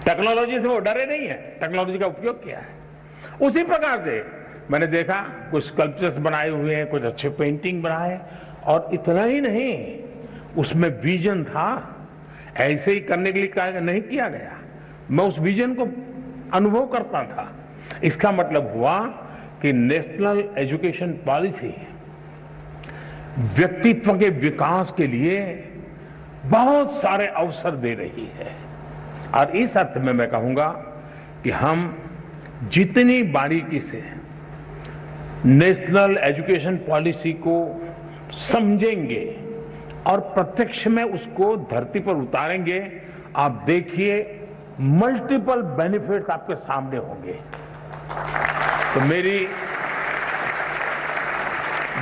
टेक्नोलॉजी से वो डरे नहीं है, टेक्नोलॉजी का उपयोग किया है। उसी प्रकार से मैंने देखा कुछ स्कल्पचर्स बनाए हुए हैं, कुछ अच्छे पेंटिंग बनाए, और इतना ही नहीं, उसमें विजन था। ऐसे ही करने के लिए नहीं किया गया, मैं उस विजन को अनुभव करता था। इसका मतलब हुआ कि नेशनल एजुकेशन पॉलिसी व्यक्तित्व के विकास के लिए बहुत सारे अवसर दे रही है। और इस अर्थ में मैं कहूंगा कि हम जितनी बारीकी से नेशनल एजुकेशन पॉलिसी को समझेंगे और प्रत्यक्ष में उसको धरती पर उतारेंगे, आप देखिए मल्टीपल बेनिफिट्स आपके सामने होंगे। तो मेरी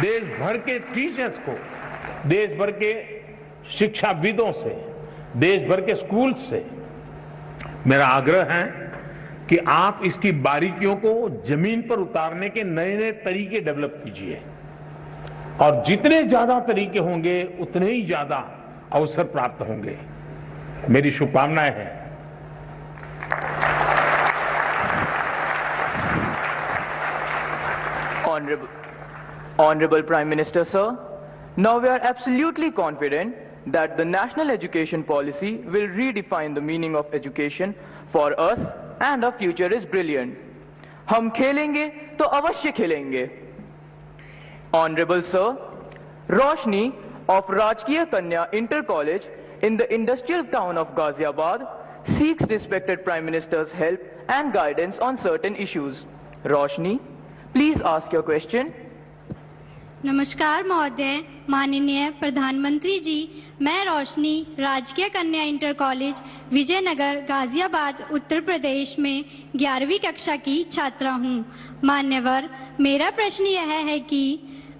देश भर के टीचर्स को, देश भर के शिक्षाविदों से, देश भर के स्कूल से मेरा आग्रह है कि आप इसकी बारीकियों को जमीन पर उतारने के नए नए तरीके डेवलप कीजिए, और जितने ज्यादा तरीके होंगे उतने ही ज्यादा अवसर प्राप्त होंगे। मेरी शुभकामनाएं हैं। Honorable Prime Minister, sir, now we are absolutely confident that the national education policy will redefine the meaning of education for us and our future is brilliant. हम खेलेंगे तो अवश्य खेलेंगे। Honorable sir, Roshni of Rajkiya Kanya Inter College in the industrial town of Ghaziabad seeks respected Prime Minister's help and guidance on certain issues. Roshni, please ask your question. नमस्कार महोदय, माननीय प्रधानमंत्री जी, मैं रोशनी राजकीय कन्या इंटर कॉलेज विजयनगर गाजियाबाद उत्तर प्रदेश में 11वीं कक्षा की छात्रा हूँ। मान्यवर, मेरा प्रश्न यह है कि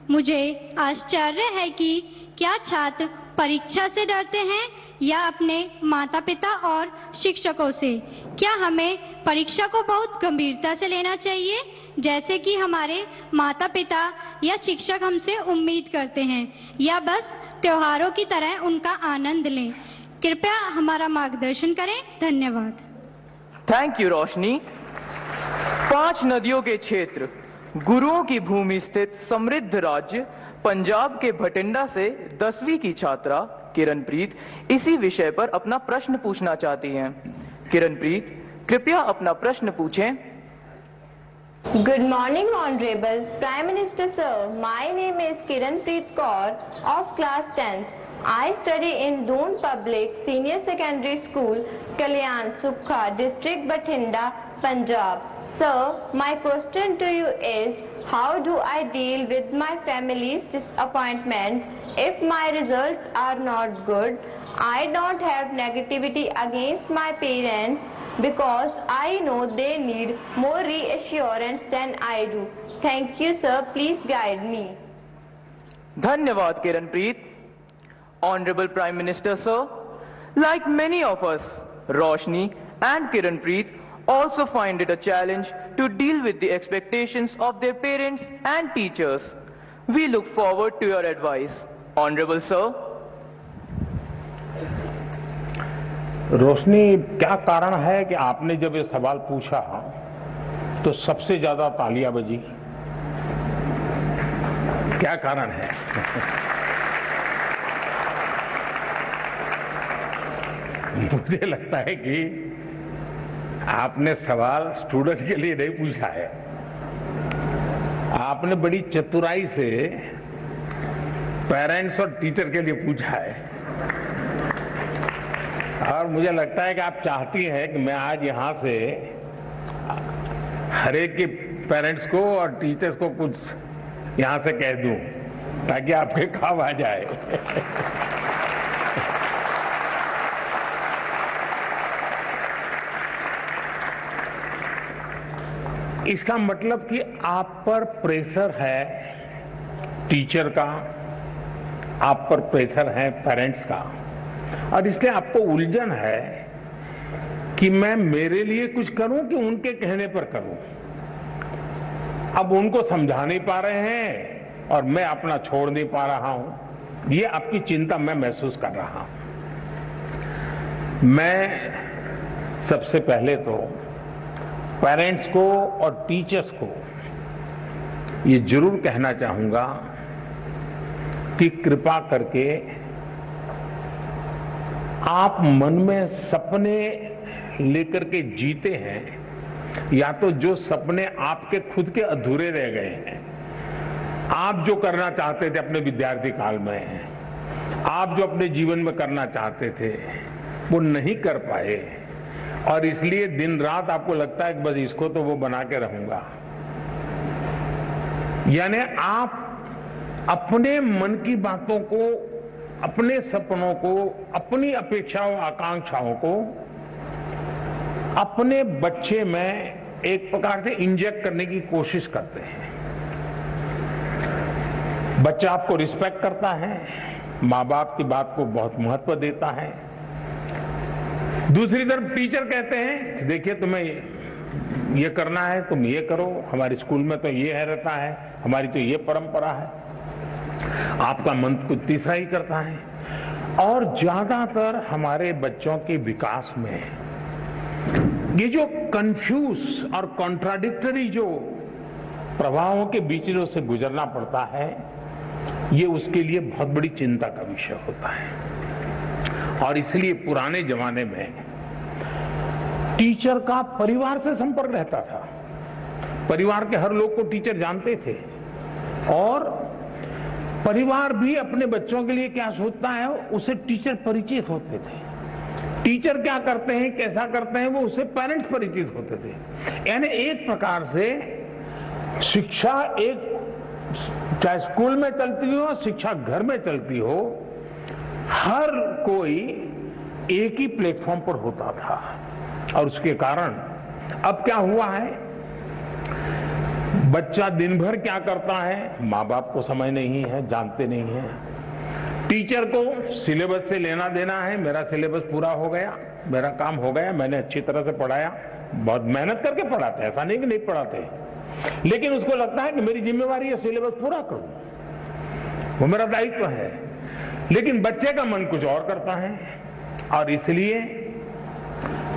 मुझे आश्चर्य है कि क्या छात्र परीक्षा से डरते हैं या अपने माता पिता और शिक्षकों से? क्या हमें परीक्षा को बहुत गंभीरता से लेना चाहिए जैसे कि हमारे माता पिता या शिक्षक हमसे उम्मीद करते हैं, या बस त्योहारों की तरह उनका आनंद लें? कृपया हमारा मार्गदर्शन करें। धन्यवाद। थैंक यू रोशनी। 5 नदियों के क्षेत्र, गुरुओं की भूमि स्थित समृद्ध राज्य पंजाब के भटिंडा से 10वीं की छात्रा किरणप्रीत इसी विषय पर अपना प्रश्न पूछना चाहती हैं। किरणप्रीत, कृपया अपना प्रश्न पूछें। Good morning, Honorable Prime Minister Sir. My name is Kiranpreet Kaur of class 10th. I study in Doon Public Senior Secondary School, Kalyan Sukha District, Bathinda, Punjab. Sir, my question to you is, how do I deal with my family's disappointment if my results are not good? I don't have negativity against my parents, because I know they need more reassurance than I do. Thank you, sir. Please guide me. धन्यवाद Kiranpreet. Honorable Prime Minister, sir, like many of us, Roshni and Kiranpreet also find it a challenge to deal with the expectations of their parents and teachers. We look forward to your advice. Honorable sir. रोशनी, क्या कारण है कि आपने जब ये सवाल पूछा तो सबसे ज्यादा तालियां बजी? क्या कारण है? मुझे लगता है कि आपने सवाल स्टूडेंट के लिए नहीं पूछा है, आपने बड़ी चतुराई से पेरेंट्स और टीचर के लिए पूछा है। और मुझे लगता है कि आप चाहती हैं कि मैं आज यहाँ से हर एक के पेरेंट्स को और टीचर्स को कुछ यहाँ से कह दूं ताकि आपके काम आ जाए। इसका मतलब कि आप पर प्रेशर है टीचर का, आप पर प्रेशर है पेरेंट्स का, और इसलिए आपको उलझन है कि मैं मेरे लिए कुछ करूं कि उनके कहने पर करूं। अब उनको समझा नहीं पा रहे हैं और मैं अपना छोड़ नहीं पा रहा हूं, ये आपकी चिंता मैं महसूस कर रहा हूं। मैं सबसे पहले तो पेरेंट्स को और टीचर्स को ये जरूर कहना चाहूंगा कि कृपा करके आप मन में सपने लेकर के जीते हैं, या तो जो सपने आपके खुद के अधूरे रह गए हैं, आप जो करना चाहते थे अपने विद्यार्थी काल में, आप जो अपने जीवन में करना चाहते थे वो नहीं कर पाए, और इसलिए दिन रात आपको लगता है कि बस इसको तो वो बना के रहूंगा। यानी आप अपने मन की बातों को, अपने सपनों को, अपनी अपेक्षाओं आकांक्षाओं को अपने बच्चे में एक प्रकार से इंजेक्ट करने की कोशिश करते हैं। बच्चा आपको रिस्पेक्ट करता है, माँ बाप की बात को बहुत महत्व देता है। दूसरी तरफ टीचर कहते हैं कि देखिए तुम्हें ये करना है, तुम ये करो, हमारे स्कूल में तो ये है रहता है, हमारी तो ये परंपरा है। आपका मन कुछ तीसरा ही करता है। और ज्यादातर हमारे बच्चों के विकास में ये जो कंफ्यूज और कॉन्ट्राडिक्टरी जो प्रभावों के बीच में उसे गुजरना पड़ता है, ये उसके लिए बहुत बड़ी चिंता का विषय होता है। और इसलिए पुराने जमाने में टीचर का परिवार से संपर्क रहता था। परिवार के हर लोग को टीचर जानते थे, और परिवार भी अपने बच्चों के लिए क्या सोचता है उसे टीचर परिचित होते थे। टीचर क्या करते हैं, कैसा करते हैं, वो उससे पेरेंट्स परिचित होते थे। यानी एक प्रकार से शिक्षा एक, चाहे स्कूल में चलती हो, शिक्षा घर में चलती हो, हर कोई एक ही प्लेटफॉर्म पर होता था। और उसके कारण अब क्या हुआ है, बच्चा दिन भर क्या करता है माँ बाप को समझ नहीं है, जानते नहीं है। टीचर को सिलेबस से लेना देना है, मेरा सिलेबस पूरा हो गया, मेरा काम हो गया, मैंने अच्छी तरह से पढ़ाया, बहुत मेहनत करके पढ़ाते, ऐसा नहीं कि नहीं पढ़ाते, लेकिन उसको लगता है कि मेरी जिम्मेवारी है सिलेबस पूरा करूं, वो मेरा दायित्व है। लेकिन बच्चे का मन कुछ और करता है। और इसलिए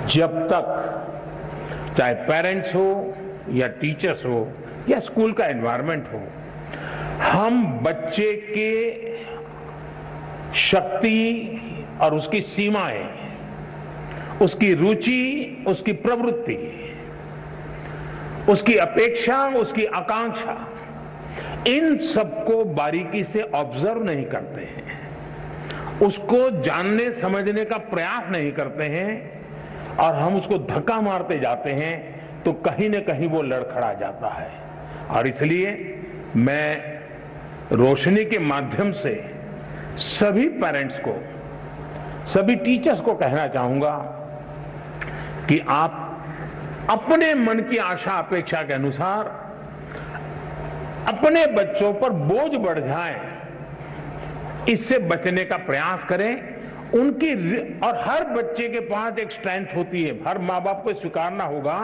जब तक चाहे पेरेंट्स हो या टीचर्स हो या स्कूल का एनवायरनमेंट हो, हम बच्चे के शक्ति और उसकी सीमाएं, उसकी रुचि, उसकी प्रवृत्ति, उसकी अपेक्षा, उसकी आकांक्षा, इन सबको बारीकी से ऑब्जर्व नहीं करते हैं, उसको जानने समझने का प्रयास नहीं करते हैं, और हम उसको धक्का मारते जाते हैं, तो कहीं न कहीं वो लड़खड़ा जाता है। और इसलिए मैं रोशनी के माध्यम से सभी पेरेंट्स को, सभी टीचर्स को कहना चाहूंगा कि आप अपने मन की आशा अपेक्षा के अनुसार अपने बच्चों पर बोझ बढ़ जाए, इससे बचने का प्रयास करें। उनकी, और हर बच्चे के पास एक स्ट्रेंथ होती है, हर माँ बाप को स्वीकारना होगा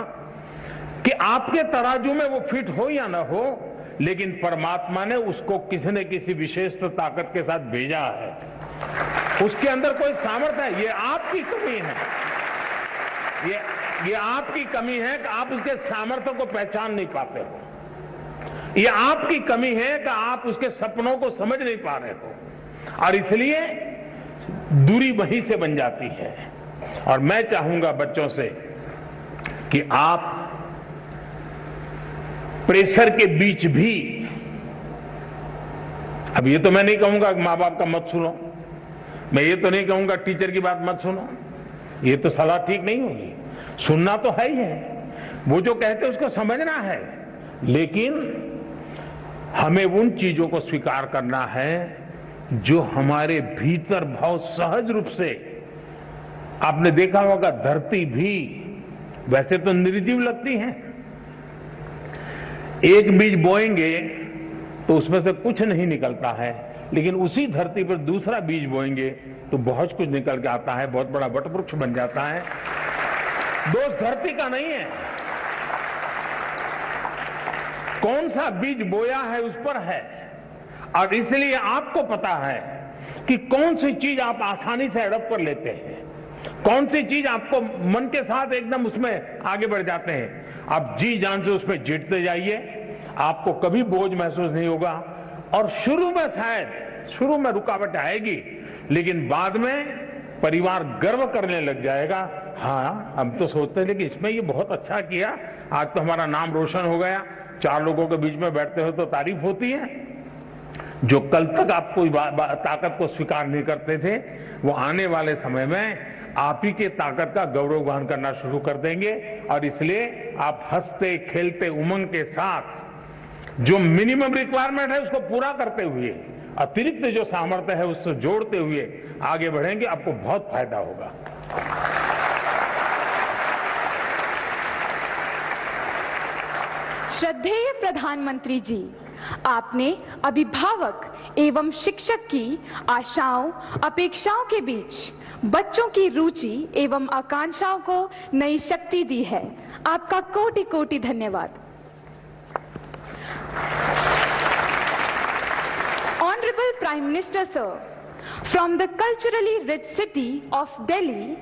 कि आपके तराजू में वो फिट हो या ना हो, लेकिन परमात्मा ने उसको किसी न किसी विशेष ताकत के साथ भेजा है, उसके अंदर कोई सामर्थ्य है। ये आपकी कमी है, ये आपकी कमी है कि आप उसके सामर्थ्य को पहचान नहीं पाते हो। ये आपकी कमी है कि आप उसके सपनों को समझ नहीं पा रहे हो, और इसलिए दूरी वहीं से बन जाती है। और मैं चाहूंगा बच्चों से कि आप प्रेशर के बीच भी, अब ये तो मैं नहीं कहूंगा माँ बाप का मत सुनो, मैं ये तो नहीं कहूंगा टीचर की बात मत सुनो, ये तो सलाह ठीक नहीं होगी, सुनना तो है ही है, वो जो कहते हैं उसको समझना है, लेकिन हमें उन चीजों को स्वीकार करना है जो हमारे भीतर बहुत सहज रूप से, आपने देखा होगा धरती भी वैसे तो निर्जीव लगती है, एक बीज बोएंगे तो उसमें से कुछ नहीं निकलता है, लेकिन उसी धरती पर दूसरा बीज बोएंगे तो बहुत कुछ निकल के आता है, बहुत बड़ा वट वृक्ष बन जाता है। दोष धरती का नहीं है, कौन सा बीज बोया है उस पर है। और इसलिए आपको पता है कि कौन सी चीज आप आसानी से अडॉप्ट कर लेते हैं, कौन सी चीज आपको मन के साथ एकदम उसमें आगे बढ़ जाते हैं। आप जी जान से उसमें जीतते जाइए, आपको कभी बोझ महसूस नहीं होगा। और शुरू में शायद शुरू में रुकावट आएगी, लेकिन बाद में परिवार गर्व करने लग जाएगा। हाँ, हम तो सोचते थे कि इसमें ये बहुत अच्छा किया, आज तो हमारा नाम रोशन हो गया। 4 लोगों के बीच में बैठते हो तो तारीफ होती है। जो कल तक आप कोई ताकत को स्वीकार नहीं करते थे, वो आने वाले समय में आप ही के ताकत का गौरवगान करना शुरू कर देंगे। और इसलिए आप हंसते खेलते उमंग के साथ जो मिनिमम रिक्वायरमेंट है उसको पूरा करते हुए अतिरिक्त जो सामर्थ्य है उससे जोड़ते हुए आगे बढ़ेंगे, आपको बहुत फायदा होगा। श्रद्धेय प्रधानमंत्री जी, आपने अभिभावक एवं शिक्षक की आशाओं अपेक्षाओं के बीच बच्चों की रुचि एवं आकांक्षाओं को नई शक्ति दी है। आपका कोटि कोटि धन्यवाद। Honorable Prime Minister Sir, from the culturally rich city of Delhi,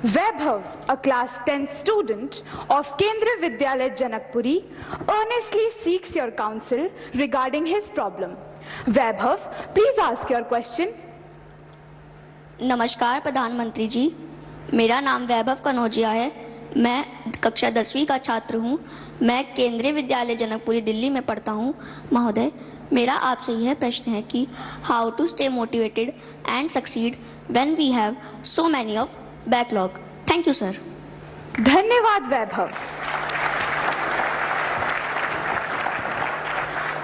Vaibhav, a class 10 student of Kendriya Vidyalaya Janakpuri, earnestly seeks your counsel regarding his problem. Vaibhav, please ask your question. नमस्कार प्रधानमंत्री जी, मेरा नाम वैभव कनौजिया है। मैं कक्षा 10वीं का छात्र हूँ। मैं केंद्रीय विद्यालय जनकपुरी दिल्ली में पढ़ता हूँ। महोदय, मेरा आपसे यह प्रश्न है कि how to stay motivated and succeed when we have so many of backlog. Thank you sir. धन्यवाद वैभव।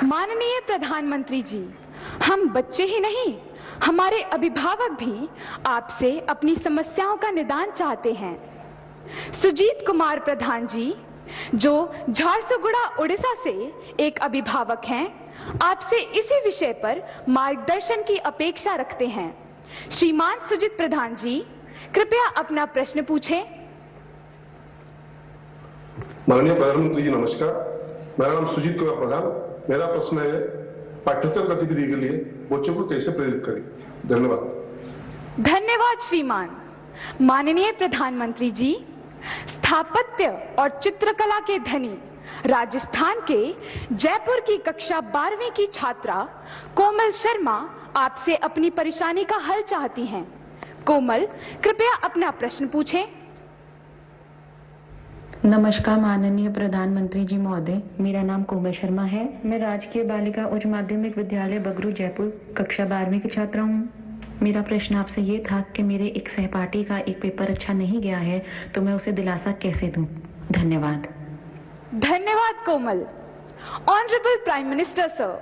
माननीय प्रधानमंत्री जी, हम बच्चे ही नहीं, हमारे अभिभावक भी आपसे अपनी समस्याओं का निदान चाहते हैं। सुजीत कुमार प्रधान जी, जो झारसुगुड़ा उड़ीसा से एक अभिभावक हैं, आपसे इसी विषय पर मार्गदर्शन की अपेक्षा रखते हैं। श्रीमान सुजीत प्रधान जी, कृपया अपना प्रश्न पूछें। माननीय प्रधानमंत्री जी नमस्कार, मेरा नाम सुजीत कुमार प्रधान। मेरा प्रश्न है, पाठ्येतर गतिविधि के लिए बच्चों को कैसे प्रेरित करें? धन्यवाद। धन्यवाद श्रीमान। माननीय प्रधानमंत्री जी, स्थापत्य और चित्रकला के धनी राजस्थान के जयपुर की कक्षा 12वीं की छात्रा कोमल शर्मा आपसे अपनी परेशानी का हल चाहती हैं। कोमल, कृपया अपना प्रश्न पूछें। नमस्कार माननीय प्रधानमंत्री जी महोदय, मेरा नाम कोमल शर्मा है। मैं राजकीय बालिका उच्च माध्यमिक विद्यालय बगरू जयपुर कक्षा 12वीं की छात्रा हूँ। मेरा प्रश्न आपसे ये था कि मेरे एक सहपाठी का एक पेपर अच्छा नहीं गया है, तो मैं उसे दिलासा कैसे दूं? धन्यवाद। धन्यवाद Komal. Honourable prime minister sir,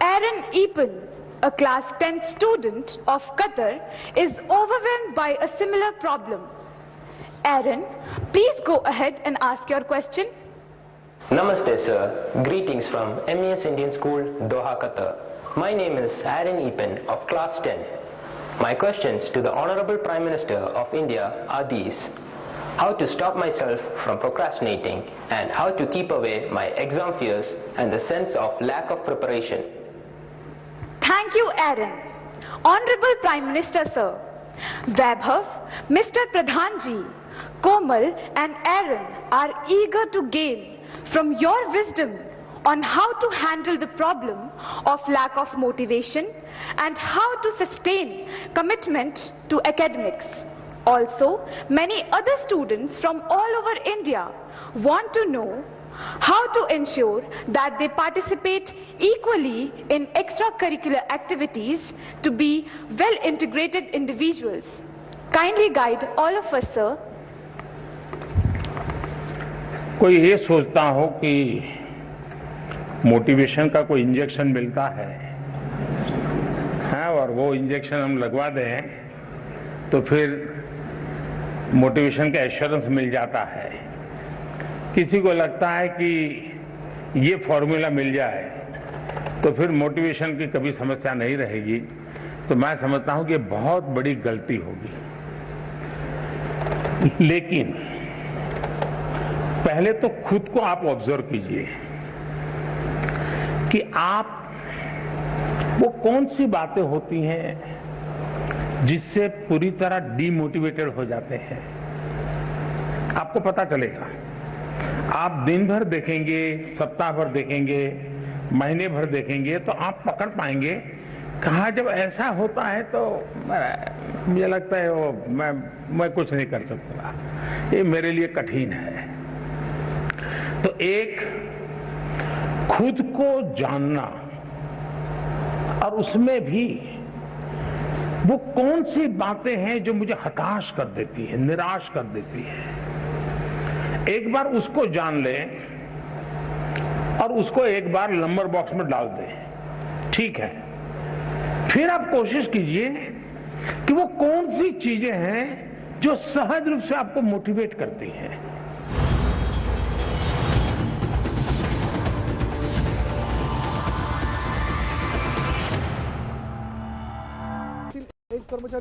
Aaron Eapen, a class 10th student of Qatar, is overwhelmed by a similar problem. Aaron, please go ahead and ask your question. Namaste sir, greetings from MES Indian School, Doha, Qatar. My name is Aaron Epen of class 10. My questions to the Honorable Prime Minister of India are these: how to stop myself from procrastinating and how to keep away my exam fears and the sense of lack of preparation. Thank you, Aaron. Honorable Prime Minister Sir, Vaibhav, Mr. Pradhan Ji, Komal and Aaron are eager to gain from your wisdom on how to handle the problem of lack of motivation and how to sustain commitment to academics. Also, many other students from all over India want to know how to ensure that they participate equally in extracurricular activities to be well-integrated individuals. Kindly guide all of us, sir. कोई ये सोचता हो कि motivation का कोई injection मिलता है, और वो इंजेक्शन हम लगवा दें तो फिर मोटिवेशन का एश्योरेंस मिल जाता है। किसी को लगता है कि ये फॉर्मूला मिल जाए तो फिर मोटिवेशन की कभी समस्या नहीं रहेगी। तो मैं समझता हूं कि बहुत बड़ी गलती होगी। लेकिन पहले तो खुद को आप ऑब्जर्व कीजिए कि आप वो कौन सी बातें होती हैं जिससे पूरी तरह डीमोटिवेटेड हो जाते हैं। आपको पता चलेगा। आप दिन भर देखेंगे, सप्ताह भर देखेंगे, महीने भर देखेंगे तो आप पकड़ पाएंगे कहा जब ऐसा होता है तो मुझे लगता है वो मैं कुछ नहीं कर सकता, ये मेरे लिए कठिन है। तो एक खुद को जानना और उसमें भी वो कौन सी बातें हैं जो मुझे हताश कर देती है, निराश कर देती है, एक बार उसको जान लें और उसको एक बार नंबर बॉक्स में डाल दें। ठीक है, फिर आप कोशिश कीजिए कि वो कौन सी चीजें हैं जो सहज रूप से आपको मोटिवेट करती हैं। एक कर्मचारी